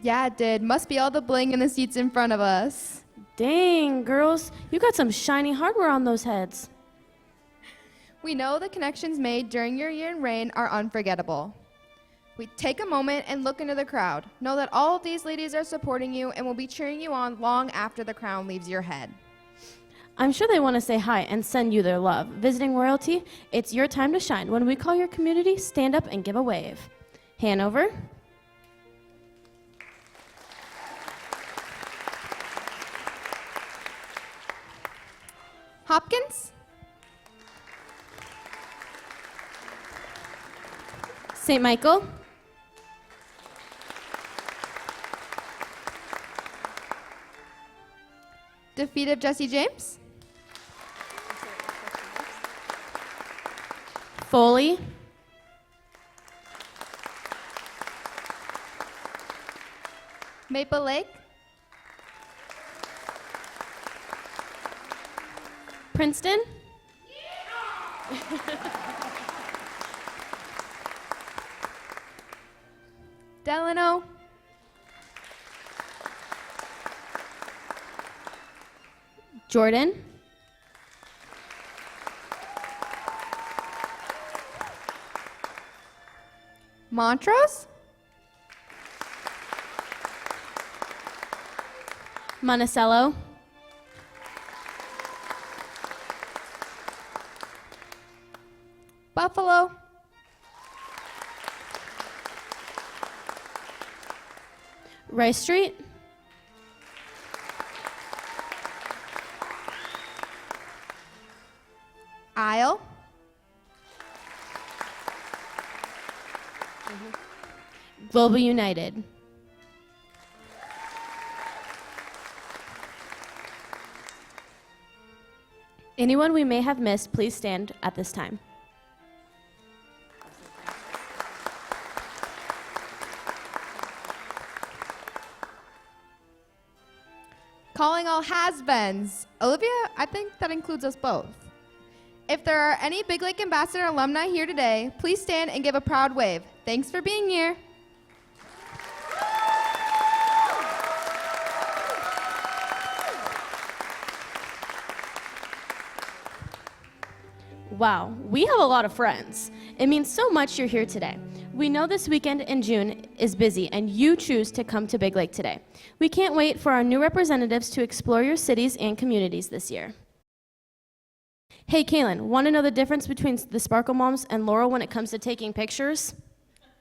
Speaker 2: Yeah, it did. Must be all the bling in the seats in front of us.
Speaker 3: Dang, girls, you got some shiny hardware on those heads.
Speaker 2: We know the connections made during your year in rain are unforgettable. We take a moment and look into the crowd. Know that all of these ladies are supporting you and will be cheering you on long after the crown leaves your head.
Speaker 3: I'm sure they want to say hi and send you their love. Visiting royalty, it's your time to shine. When we call your community, stand up and give a wave. Hanover.
Speaker 2: Hopkins.
Speaker 3: St. Michael.
Speaker 2: Defeat of Jesse James.
Speaker 3: Foley.
Speaker 2: Maple Lake.
Speaker 3: Princeton.
Speaker 2: Delano.
Speaker 3: Jordan.
Speaker 2: Montrose.
Speaker 3: Monticello.
Speaker 2: Buffalo.
Speaker 3: Rice Street.
Speaker 2: Isle.
Speaker 3: Global United. Anyone we may have missed, please stand at this time.
Speaker 2: Calling all has-beens. Olivia, I think that includes us both. If there are any Big Lake Ambassador alumni here today, please stand and give a proud wave. Thanks for being here.
Speaker 3: Wow, we have a lot of friends. It means so much you're here today. We know this weekend in June is busy and you choose to come to Big Lake today. We can't wait for our new representatives to explore your cities and communities this year. Hey, Kaylin, want to know the difference between the Sparkle Moms and Laurel when it comes to taking pictures?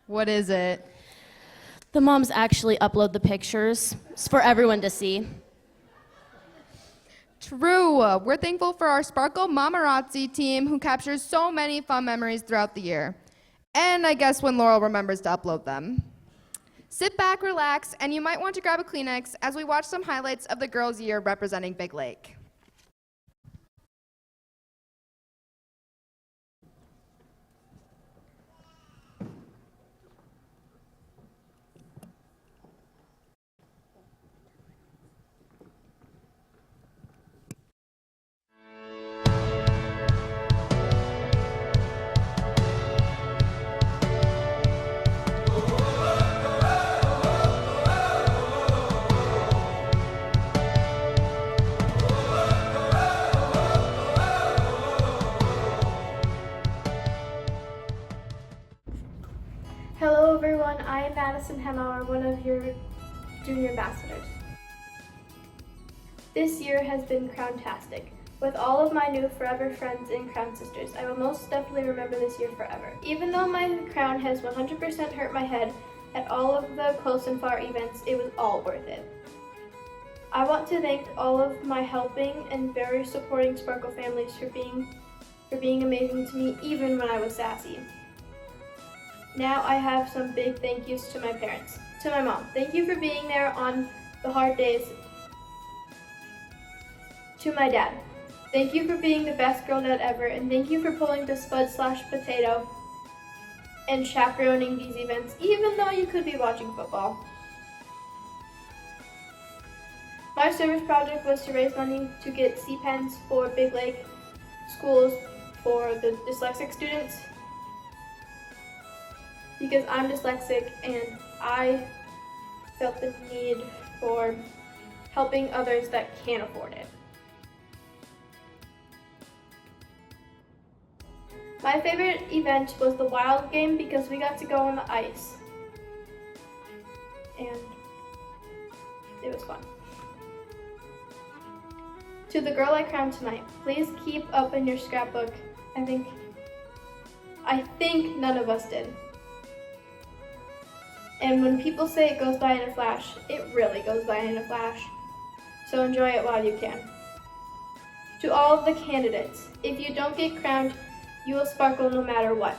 Speaker 2: What is it?
Speaker 3: The moms actually upload the pictures. It's for everyone to see.
Speaker 2: True. We're thankful for our Sparkle Mamarazzi team who captures so many fun memories throughout the year. And I guess when Laurel remembers to upload them. Sit back, relax, and you might want to grab a Kleenex as we watch some highlights of the girls' year representing Big Lake.
Speaker 16: Hello everyone, I am Madison Hemauer, one of your junior ambassadors. This year has been crowntastic. With all of my new forever friends and crown sisters, I will most definitely remember this year forever. Even though my crown has 100% hurt my head at all of the close and far events, it was all worth it. I want to thank all of my helping and very supporting Sparkle families for being amazing to me even when I was sassy. Now I have some big thank yous to my parents. To my mom, thank you for being there on the hard days. To my dad, thank you for being the best girl dad ever, and thank you for pulling the Spud/Potato and chaperoning these events, even though you could be watching football. My service project was to raise money to get C-pens for Big Lake schools for the dyslexic students. because I'm dyslexic and I felt the need for helping others that can't afford it. My favorite event was the wild game because we got to go on the ice and it was fun. To the girl I crowned tonight, please keep up in your scrapbook. I think none of us did. And when people say it goes by in a flash, it really goes by in a flash. So enjoy it while you can. To all of the candidates, if you don't get crowned, you will sparkle no matter what.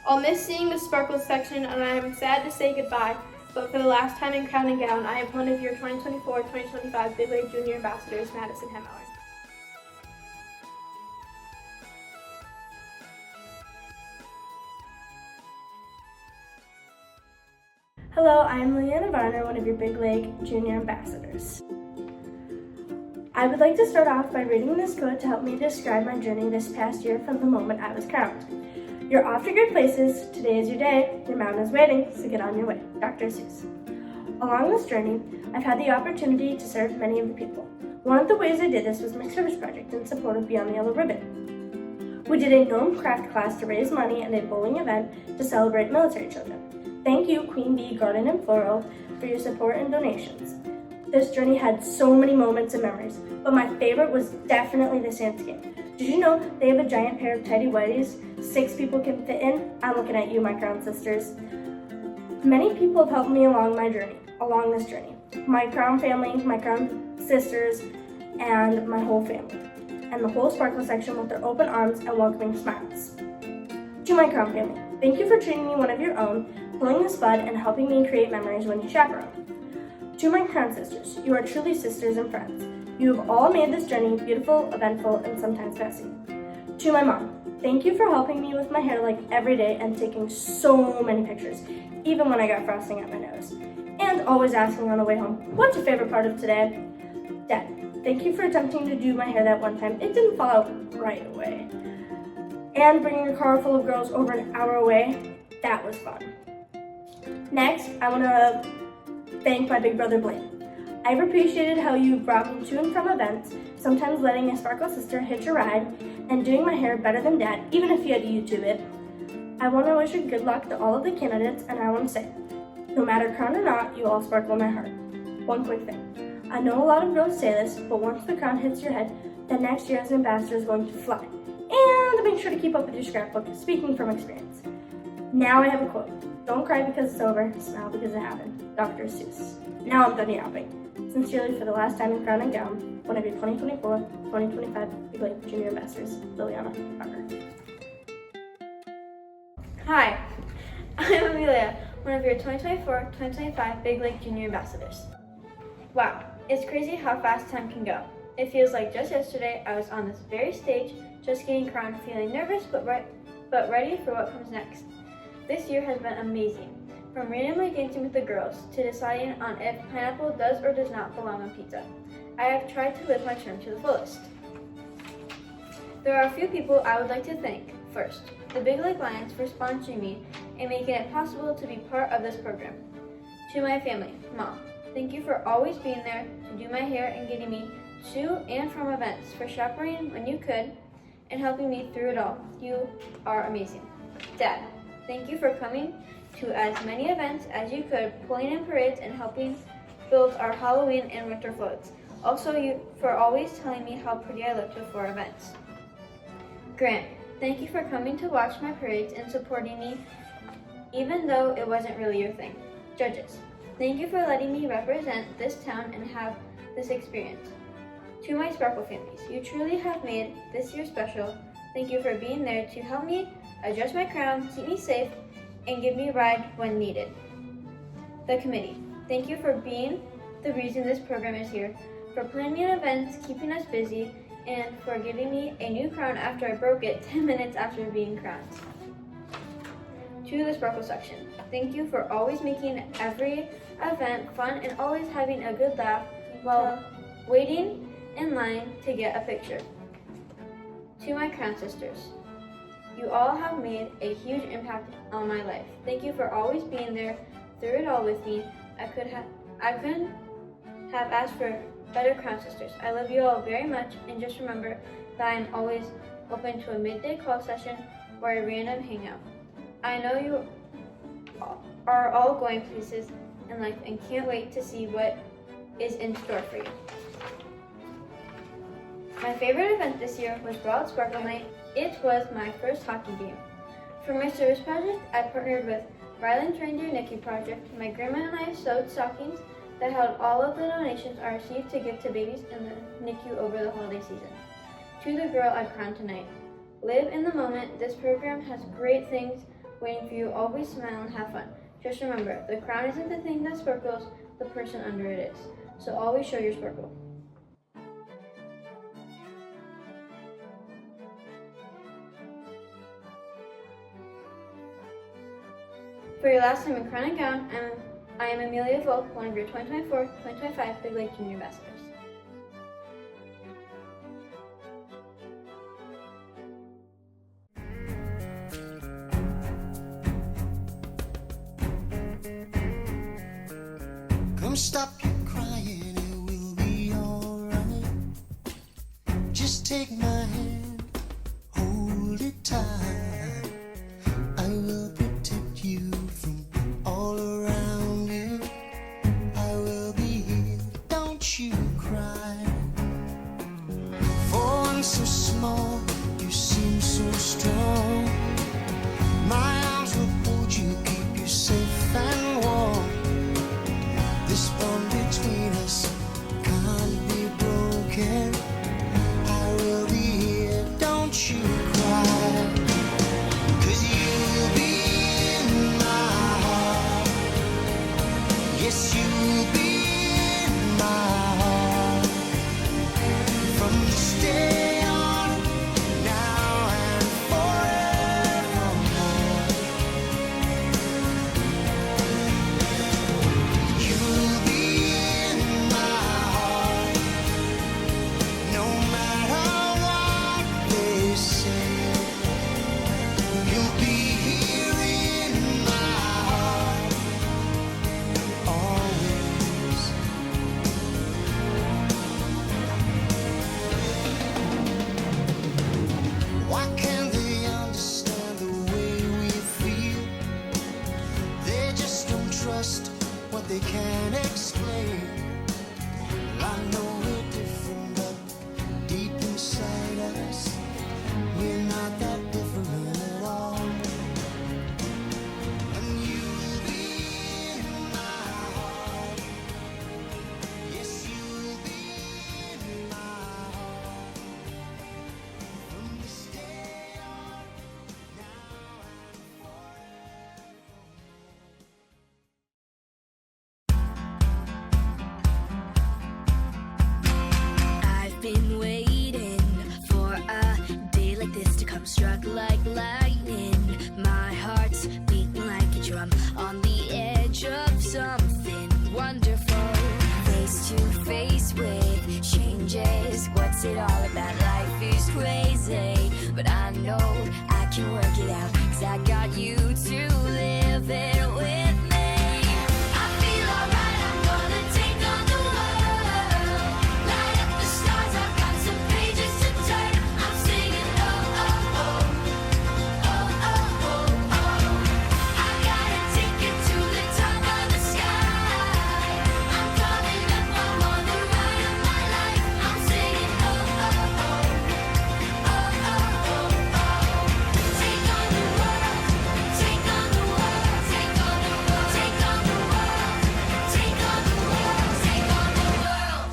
Speaker 16: I'll miss seeing the sparkle section and I am sad to say goodbye, but for the last time in Crown and Gown, I am one of your 2024-2025 Big Lake Junior Ambassadors, Madison Hemauer.
Speaker 17: Hello, I'm Leanna Varner, one of your Big Lake Junior Ambassadors. I would like to start off by reading this quote to help me describe my journey this past year from the moment I was crowned. You're off to good places, today is your day, your mountain is waiting, so get on your way. Dr. Seuss. Along this journey, I've had the opportunity to serve many of the people. One of the ways I did this was my service project in support of Beyond the Yellow Ribbon. We did a gnome craft class to raise money and a bowling event to celebrate military children. Thank you, Queen Bee Garden and Floral, for your support and donations. This journey had so many moments and memories, but my favorite was definitely the Santa game. Did you know they have a giant pair of tidy whities 6 people can fit in? I'm looking at you, my Crown sisters. Many people have helped me along this journey. My Crown family, my Crown sisters, and my whole family. And the whole Sparkle section with their open arms and welcoming smiles. To my Crown family, thank you for treating me one of your own, pulling the Spud, and helping me create memories when you chaperone. To my Crown sisters, you are truly sisters and friends. You have all made this journey beautiful, eventful, and sometimes messy. To my mom, thank you for helping me with my hair like every day and taking so many pictures, even when I got frosting at my nose. And always asking on the way home, what's your favorite part of today? Dad, thank you for attempting to do my hair that one time. It didn't fall out right away. And bringing a car full of girls over an hour away, that was fun. Next, I want to thank my big brother Blaine. I've appreciated how you brought me to and from events, sometimes letting a Sparkle sister hitch a ride, and doing my hair better than Dad, even if you had to YouTube it. I want to wish you good luck to all of the candidates, and I want to say, no matter crown or not, you all sparkle my heart. One quick thing. I know a lot of girls say this, but once the crown hits your head, the next year as an ambassador is going to fly. And make sure to keep up with your scrapbook, speaking from experience. Now I have a quote. Don't cry because it's over, smile because it happened. Dr. Seuss. Now I'm done yapping. Sincerely, for the last time in Crown and Gown, one of your 2024-2025 Big Lake Junior Ambassadors, Liliana Parker.
Speaker 16: Hi, I'm Amelia, one of your 2024-2025 Big Lake Junior Ambassadors. Wow, it's crazy how fast time can go. It feels like just yesterday I was on this very stage, just getting crowned, feeling nervous but ready for what comes next. This year has been amazing. From randomly dancing with the girls to deciding on if pineapple does or does not belong on pizza. I have tried to live my term to the fullest. There are a few people I would like to thank. First, the Big Lake Lions for sponsoring me and making it possible to be part of this program. To my family, Mom, thank you for always being there to do my hair and getting me to and from events, for chaperoning when you could and helping me through it all. You are amazing. Dad, thank you for coming to as many events as you could, pulling in parades and helping build our Halloween and winter floats. Also, you for always telling me how pretty I looked before events. Grant, thank you for coming to watch my parades and supporting me, even though it wasn't really your thing. Judges, thank you for letting me represent this town and have this experience. To my Sparkle families, you truly have made this year special. Thank you for being there to help me adjust my crown, keep me safe, and give me a ride when needed. The committee, thank you for being the reason this program is here, for planning events, keeping us busy, and for giving me a new crown after I broke it 10 minutes after being crowned. To the Sparkle section, thank you for always making every event fun and always having a good laugh while waiting in line to get a picture. To my Crown sisters, You all have made a huge impact on my life. Thank you for always being there through it all with me. I couldn't have asked for better Crown Sisters. I love you all very much, and just remember that I am always open to a midday call session or a random hangout. I know you are all going places in life and can't wait to see what is in store for you. My favorite event this year was Broad Sparkle Night. It was my first hockey game. For my service project, I partnered with Ryland's Reindeer NICU Project. My grandma and I sewed stockings that held all of the donations I received to give to babies in the NICU over the holiday season. To the girl I crowned tonight, live in the moment. This program has great things waiting for you. Always smile and have fun. Just remember, the crown isn't the thing that sparkles, the person under it is. So always show your sparkle. For your last time in crown and gown, I am Amelia Volk, one of your 2024-2025 Big Lake Junior Ambassadors.
Speaker 18: Come stop your crying, it will be alright. Just take my hand, hold it tight. I will protect you from all around you. I will be here, don't you cry. For one so small, you seem so strong. My arms will hold you, keep you safe and warm. This bond between us can't be broken. I will be here, don't you cry. 'Cause you'll be in my heart. Yes, you'll be in my heart. From this day on, now and forevermore. You'll be in my heart. No matter what they say. You'll be here in my heart. Always. Why can't they understand the way we feel? They just don't trust what they can't explain. I know we're different, but deep inside us, we're not that different at all. And you'll be in my heart. Yes, you'll be in my heart. From this day on, now and forever.
Speaker 19: I've been waiting for a day like this to come, struck like lightning. My heart's beating like a drum on the edge of something wonderful. Face to face with changes. What's it all about? Life is crazy, but I know I can work it out. 'Cause I got you to live it with me. I feel alright, I'm gonna take on the world. Light up the stars, I've got some pages to turn. I'm singing, oh, oh, oh. Oh, oh, oh, oh. I got a ticket to the top of the sky. I'm coming up, I'm on the ride of my life. I'm singing, oh, oh, oh. Oh, oh, oh, oh. Take on the world, take on the world, take on the world, take on the world, take on the world, take on the world.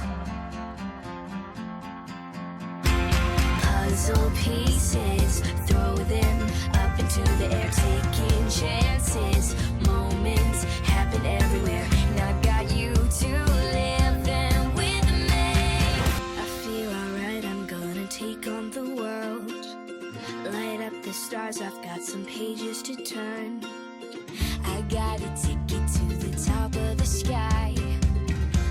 Speaker 19: Puzzle pieces, throw them up into the air, taking chances. Moments happen everywhere, and I got you to live them with me. I feel alright, I'm gonna take on the world. Light up the stars, I've got some pages to turn. I got a ticket to the top of the sky.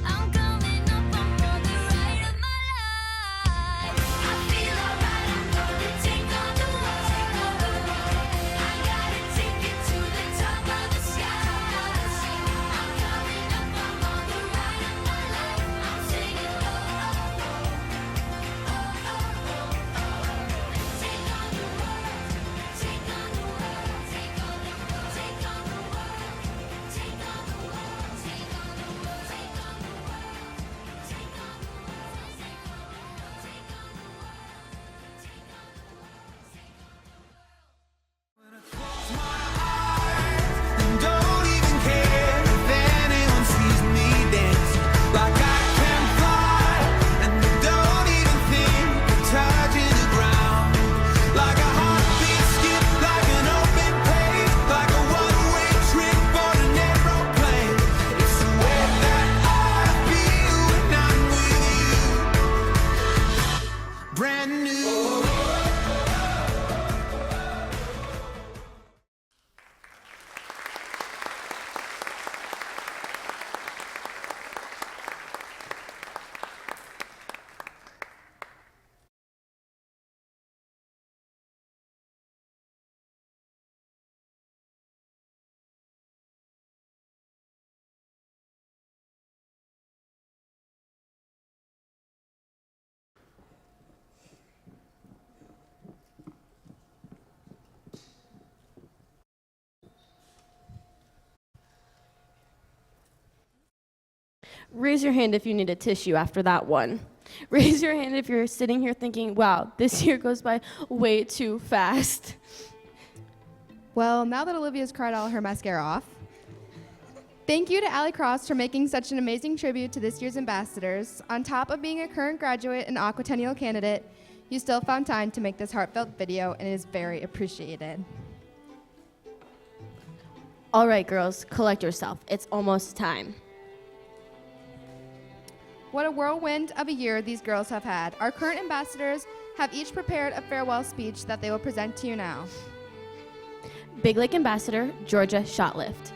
Speaker 19: I'm coming up, I'm on the ride of my life. I feel alright, I'm gonna take on the world.
Speaker 3: Raise your hand if you need a tissue after that one. Raise your hand if you're sitting here thinking, wow, this year goes by way too fast.
Speaker 2: Well, now that Olivia's cried all her mascara off, thank you to Allie Cross for making such an amazing tribute to this year's ambassadors. On top of being a current graduate and Aquatennial candidate, you still found time to make this heartfelt video, and it is very appreciated.
Speaker 3: All right, girls, collect yourself. It's almost time.
Speaker 2: What a whirlwind of a year these girls have had. Our current ambassadors have each prepared a farewell speech that they will present to you now.
Speaker 3: Big Lake Ambassador, Georgia Shotlift.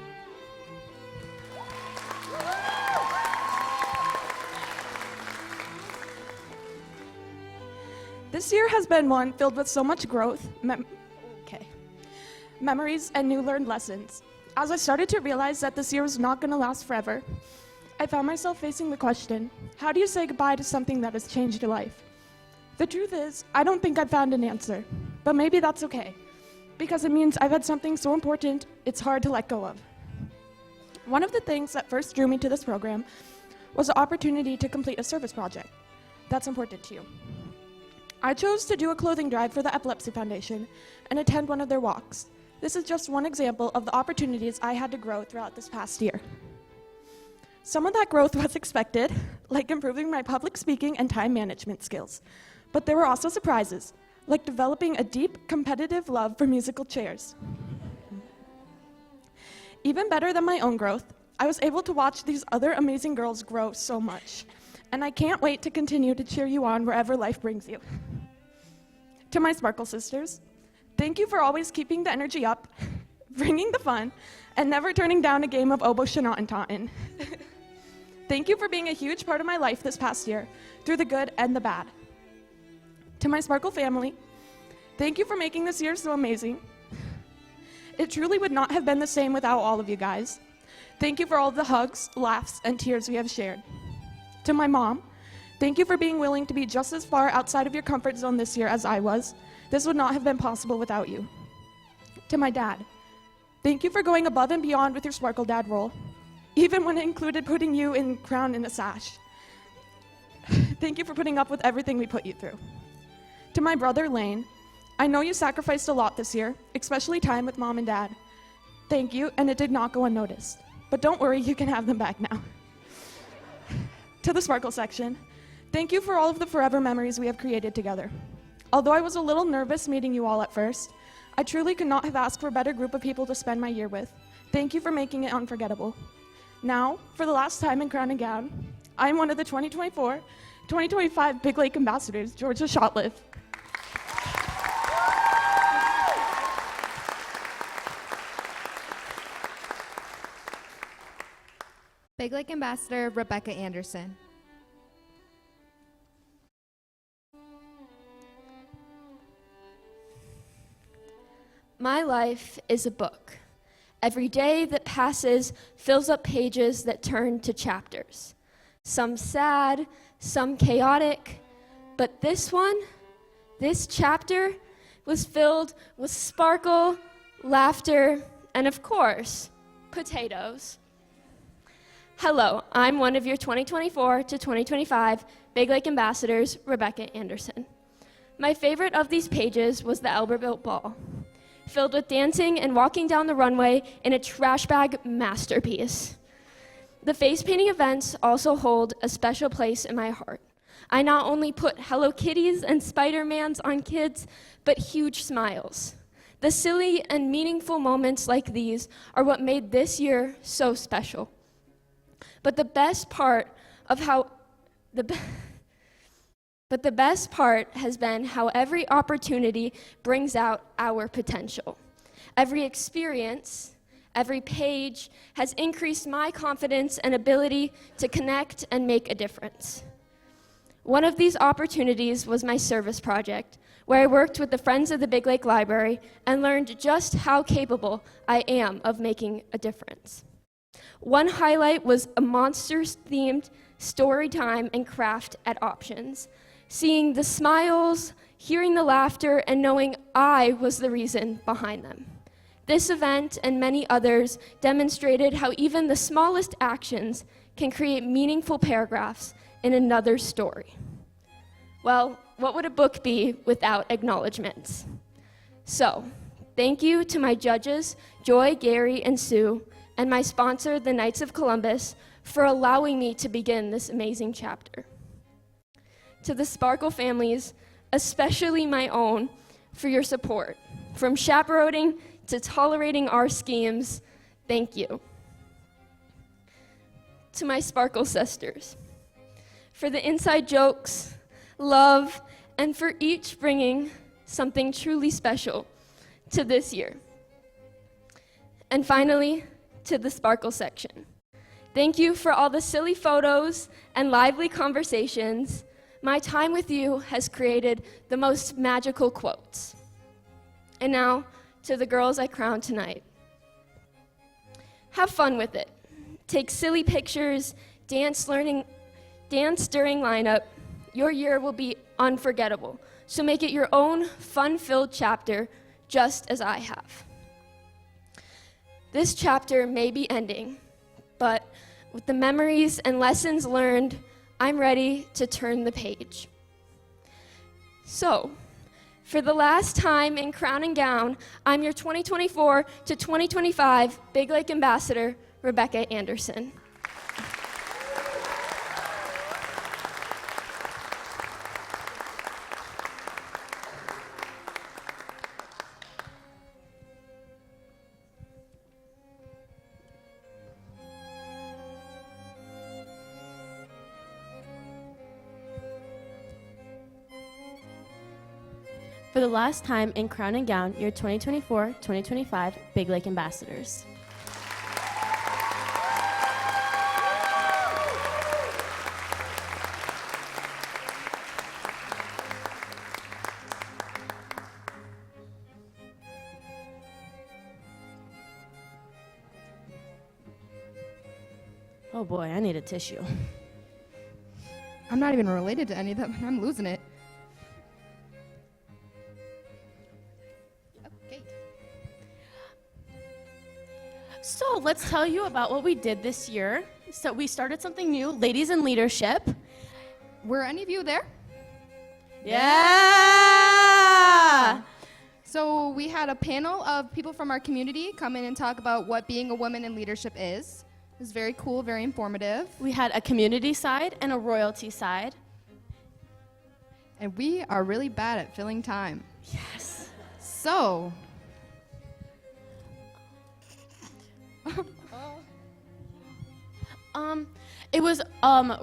Speaker 8: This year has been one filled with so much growth, memories, and new learned lessons. As I started to realize that this year was not going to last forever, I found myself facing the question, how do you say goodbye to something that has changed your life? The truth is, I don't think I've found an answer, but maybe that's okay, because it means I've had something so important, it's hard to let go of. One of the things that first drew me to this program was the opportunity to complete a service project that's important to you. I chose to do a clothing drive for the Epilepsy Foundation and attend one of their walks. This is just one example of the opportunities I had to grow throughout this past year. Some of that growth was expected, like improving my public speaking and time management skills. But there were also surprises, like developing a deep, competitive love for musical chairs. Even better than my own growth, I was able to watch these other amazing girls grow so much. And I can't wait to continue to cheer you on wherever life brings you. To my Sparkle sisters, thank you for always keeping the energy up, bringing the fun, and never turning down a game of oboe shenanigans. Thank you for being a huge part of my life this past year, through the good and the bad. To my Sparkle family, thank you for making this year so amazing. It truly would not have been the same without all of you guys. Thank you for all the hugs, laughs, and tears we have shared. To my mom, thank you for being willing to be just as far outside of your comfort zone this year as I was. This would not have been possible without you. To my dad, thank you for going above and beyond with your Sparkle Dad role, even when it included putting you in crown and a sash. Thank you for putting up with everything we put you through. To my brother, Lane, I know you sacrificed a lot this year, especially time with Mom and Dad. Thank you, and it did not go unnoticed. But don't worry, you can have them back now. To the Sparkle section, thank you for all of the forever memories we have created together. Although I was a little nervous meeting you all at first, I truly could not have asked for a better group of people to spend my year with. Thank you for making it unforgettable. Now, for the last time in Crown and Gown, I am one of the 2024-2025 Big Lake Ambassadors, Georgia Shotlift.
Speaker 2: Big Lake Ambassador Rebecca Anderson.
Speaker 20: My life is a book. Every day that passes fills up pages that turn to chapters. Some sad, some chaotic, but this one, this chapter, was filled with sparkle, laughter, and of course, potatoes. Hello, I'm one of your 2024 to 2025 Big Lake Ambassadors, Rebecca Anderson. My favorite of these pages was the Elberbilt Ball, filled with dancing and walking down the runway in a trash bag masterpiece. The face painting events also hold a special place in my heart. I not only put Hello Kitties and Spider-Mans on kids, but huge smiles. The silly and meaningful moments like these are what made this year so special. But the best part has been how every opportunity brings out our potential. Every experience, every page has increased my confidence and ability to connect and make a difference. One of these opportunities was my service project, where I worked with the Friends of the Big Lake Library and learned just how capable I am of making a difference. One highlight was a monsters-themed story time and craft at Options. Seeing the smiles, hearing the laughter, and knowing I was the reason behind them. This event and many others demonstrated how even the smallest actions can create meaningful paragraphs in another story. Well, what would a book be without acknowledgments? So, thank you to my judges, Joy, Gary, and Sue, and my sponsor, the Knights of Columbus, for allowing me to begin this amazing chapter. To the Sparkle families, especially my own, for your support. From chaperoning to tolerating our schemes, thank you. To my Sparkle sisters, for the inside jokes, love, and for each bringing something truly special to this year. And finally, to the Sparkle section. Thank you for all the silly photos and lively conversations. My time with you has created the most magical quotes. And now, to the girls I crowned tonight. Have fun with it. Take silly pictures, dance during lineup. Your year will be unforgettable. So make it your own fun-filled chapter, just as I have. This chapter may be ending, but with the memories and lessons learned, I'm ready to turn the page. So, for the last time in Crown and Gown, I'm your 2024 to 2025 Big Lake Ambassador, Rebecca Anderson.
Speaker 3: For the last time in Crown and Gown, your 2024-2025 Big Lake Ambassadors. Oh boy, I need a tissue.
Speaker 2: I'm not even related to any of them. I'm losing it.
Speaker 3: So let's tell you about what we did this year. So we started something new, Ladies in Leadership.
Speaker 2: Were any of you there?
Speaker 3: Yeah!
Speaker 2: So we had a panel of people from our community come in and talk about what being a woman in leadership is. It was very cool, very informative.
Speaker 3: We had a community side and a royalty side.
Speaker 2: And we are really bad at filling time.
Speaker 3: Yes.
Speaker 2: So,
Speaker 3: it was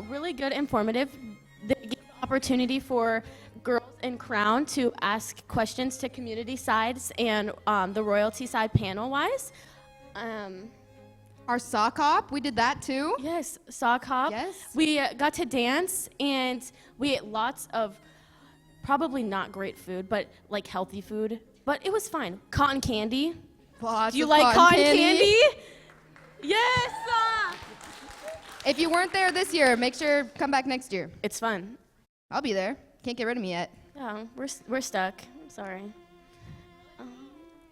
Speaker 3: really good, informative. They gave the opportunity for girls in Crown to ask questions to community sides and the royalty side panel-wise.
Speaker 2: Our sock hop, we did that too.
Speaker 3: Yes, sock hop.
Speaker 2: Yes.
Speaker 3: We got to dance and we ate lots of probably not great food, but like healthy food. But it was fine. Cotton candy.
Speaker 2: Lots
Speaker 3: Do you
Speaker 2: of
Speaker 3: like cotton candy?
Speaker 2: candy?
Speaker 3: Yes.
Speaker 2: If you weren't there this year, make sure come back next year.
Speaker 3: It's fun.
Speaker 2: I'll be there. Can't get rid of me yet.
Speaker 3: Yeah, we're stuck. I'm sorry.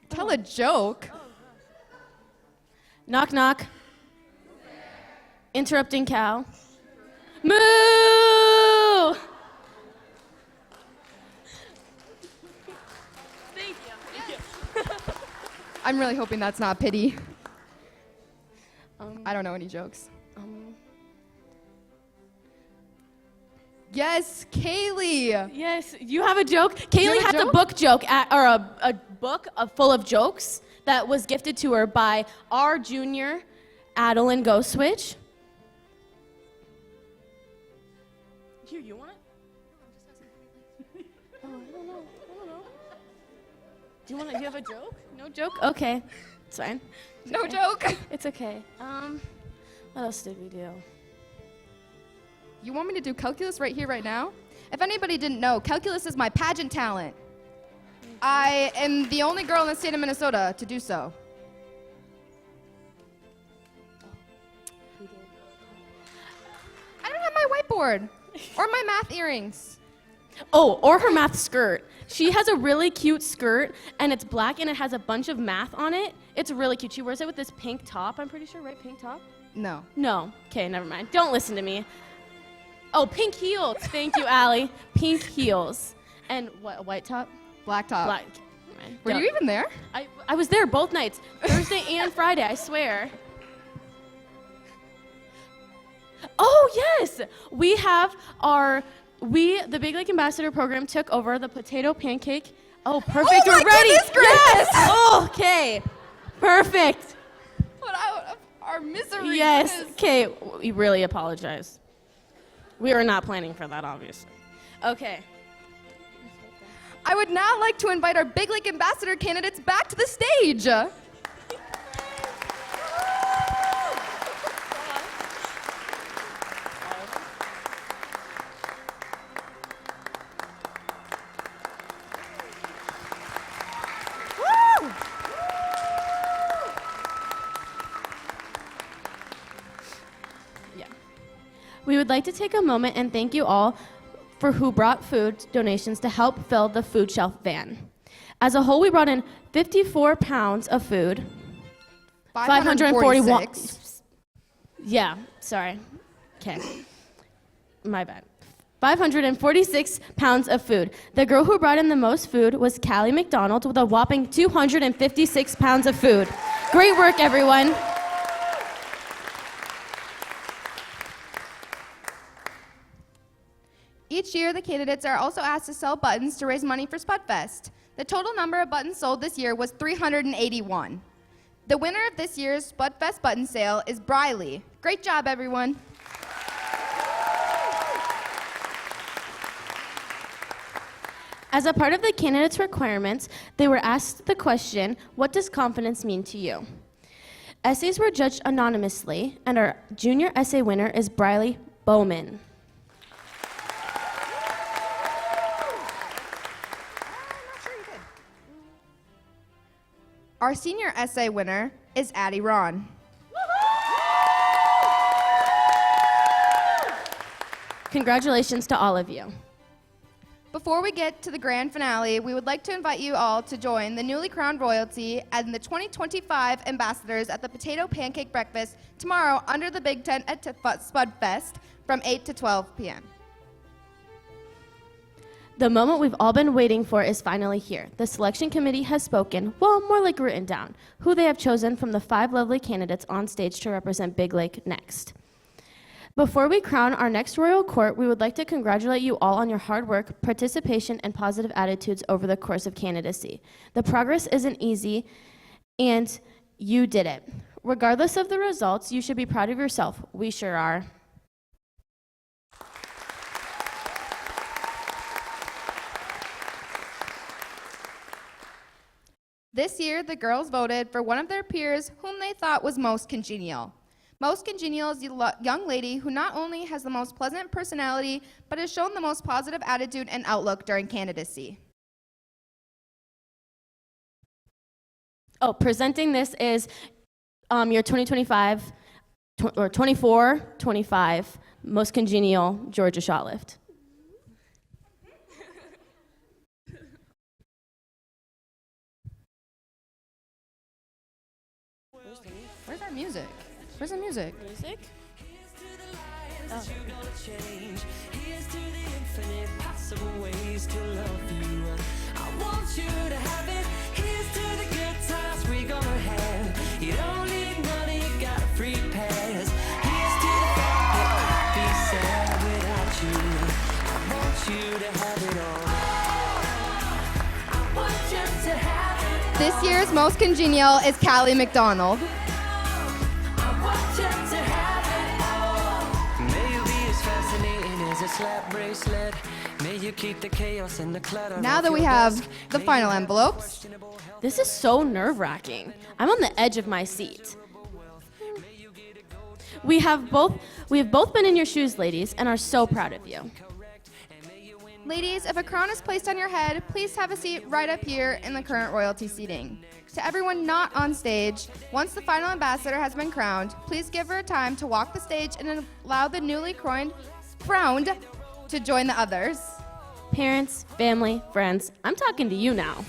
Speaker 2: Tell a joke.
Speaker 3: Knock knock. Interrupting cow. Moo! Thank you.
Speaker 2: I'm really hoping that's not pity. I don't know any jokes. Yes, Kaylee.
Speaker 3: Yes, you have a joke. Kaylee
Speaker 2: have a
Speaker 3: had the
Speaker 2: joke?
Speaker 3: book joke, or a book full of jokes that was gifted to her by our junior, Adeline Go Switch. Here, you want it? Oh, I don't know. Do you have a joke? No joke? Okay, it's fine.
Speaker 2: No joke.
Speaker 3: It's okay. What else did we do?
Speaker 2: You want me to do calculus right here, right now? If anybody didn't know, calculus is my pageant talent. I am the only girl in the state of Minnesota to do so. I don't have my whiteboard or my math earrings.
Speaker 3: Oh, or her math skirt. She has a really cute skirt, and it's black, and it has a bunch of math on it. It's really cute. She wears it with this pink top, I'm pretty sure, right? Pink top?
Speaker 2: No.
Speaker 3: No. Okay, never mind. Don't listen to me. Oh, pink heels. Thank you, Allie. Pink heels. And what, a white top?
Speaker 2: Black top.
Speaker 3: Black.
Speaker 2: Were you even there?
Speaker 3: I was there both nights, Thursday and Friday, I swear. Oh, yes! We have the Big Lake Ambassador program took over the potato pancake. Oh, perfect.
Speaker 2: Oh,
Speaker 3: We're ready.
Speaker 2: goodness gracious!
Speaker 3: Yes! Oh, okay. Perfect.
Speaker 2: Put out of our misery.
Speaker 3: Yes.
Speaker 2: Goodness.
Speaker 3: Okay, we really apologize. We were not planning for that, obviously. Okay.
Speaker 2: I would now like to invite our Big Lake Ambassador candidates back to the stage.
Speaker 3: We would like to take a moment and thank you all for who brought food donations to help fill the food shelf van. As a whole, we brought in 54 pounds of food. 541. Yeah, sorry. Okay. My bad. 546 pounds of food. The girl who brought in the most food was Callie McDonald with a whopping 256 pounds of food. Great work, everyone.
Speaker 2: Each year, the candidates are also asked to sell buttons to raise money for Spud Fest. The total number of buttons sold this year was 381. The winner of this year's Spud Fest button sale is Briley. Great job, everyone.
Speaker 3: As a part of the candidates' requirements, they were asked the question, what does confidence mean to you? Essays were judged anonymously, and our junior essay winner is Briley Bowman.
Speaker 2: Our senior essay winner is Addie Ron.
Speaker 3: Congratulations to all of you.
Speaker 2: Before we get to the grand finale, we would like to invite you all to join the newly crowned royalty and the 2025 ambassadors at the Potato Pancake Breakfast tomorrow under the big tent at Spud Fest from 8 to 12 p.m.
Speaker 3: The moment we've all been waiting for is finally here. The selection committee has spoken, well, more like written down, who they have chosen from the 5 lovely candidates on stage to represent Big Lake next. Before we crown our next royal court, we would like to congratulate you all on your hard work, participation, and positive attitudes over the course of candidacy. The progress isn't easy, and you did it. Regardless of the results, you should be proud of yourself. We sure are.
Speaker 2: This year, the girls voted for one of their peers whom they thought was most congenial. Most congenial is the young lady who not only has the most pleasant personality, but has shown the most positive attitude and outlook during candidacy.
Speaker 3: Oh, presenting this is your 2025 or 24-25 most congenial Georgia Shotlift.
Speaker 2: Where's our music? Where's the music?
Speaker 3: Music?
Speaker 18: Oh. Here's to the infinite possible ways to love you. I want you to have it. Here's to the good times we gonna have. You don't need money, you got a free pass. Here's to the fact that I'd be sad without you. I want you to have it all. I want you to have it all.
Speaker 2: This year's most congenial is Callie McDonald.
Speaker 18: Now
Speaker 2: that we have the final envelopes,
Speaker 3: this is so nerve-wracking. I'm on the edge of my seat. We have both been in your shoes, ladies, and are so proud of you.
Speaker 2: ladies, if a crown is placed on your head, please have a seat right up here in the current royalty seating. To everyone not on stage, once the final ambassador has been crowned, please give her time to walk the stage and allow the newly crowned to join the others.
Speaker 3: Parents, family, friends, I'm talking to you now.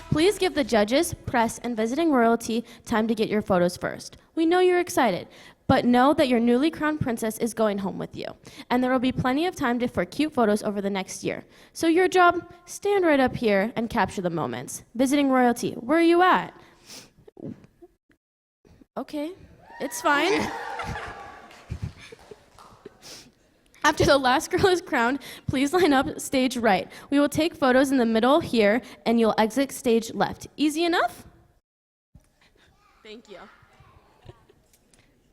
Speaker 3: Please give the judges, press, and visiting royalty time to get your photos first. We know you're excited, but know that your newly crowned princess is going home with you, and there will be plenty of time for cute photos over the next year. So your job, stand right up here and capture the moments. Visiting royalty, where are you at? Okay, it's fine. After the last girl is crowned, please line up stage right. We will take photos in the middle here, and you'll exit stage left. Easy enough?
Speaker 10: Thank you.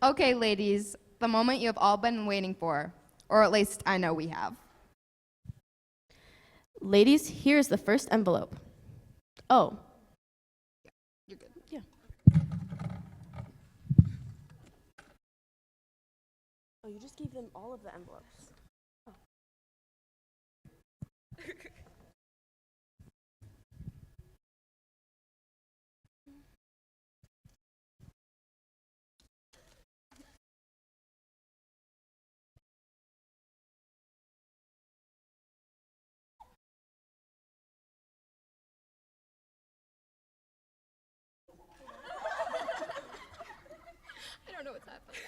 Speaker 2: Okay, ladies, the moment you have all been waiting for, or at least I know we have.
Speaker 3: Ladies, here's the first envelope. Oh.
Speaker 2: You're good.
Speaker 3: Yeah. Oh, you just gave them all of the envelopes. Oh.
Speaker 2: I don't know what's happening.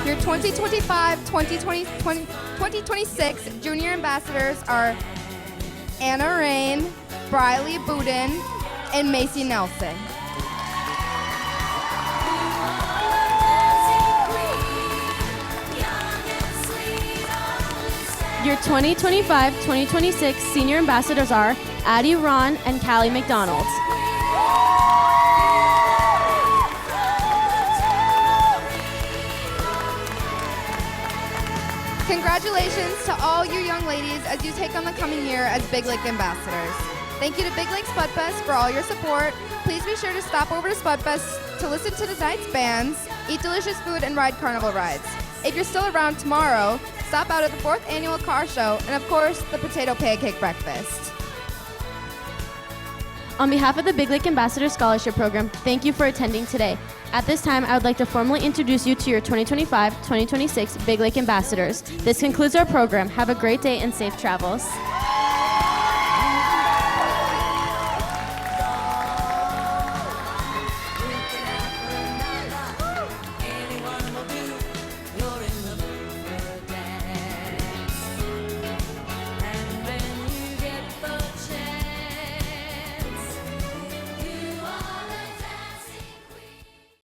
Speaker 2: Your 2025-2026 Junior Ambassadors are Anna Rain, Briley Budin, and Macy Nelson.
Speaker 3: Your 2025-2026 Senior Ambassadors are Addie Ron and Callie McDonald.
Speaker 2: Congratulations to all you young ladies as you take on the coming year as Big Lake Ambassadors. Thank you to Big Lake Spud Fest for all your support. Please be sure to stop over to Spud Fest to listen to tonight's bands, eat delicious food, and ride carnival rides. If you're still around tomorrow, stop out at the 4th Annual Car Show and, of course, the Potato Pancake Breakfast.
Speaker 3: On behalf of the Big Lake Ambassador Scholarship Program, thank you for attending today. At this time, I would like to formally introduce you to your 2025-2026 Big Lake Ambassadors. This concludes our program. Have a great day and safe travels.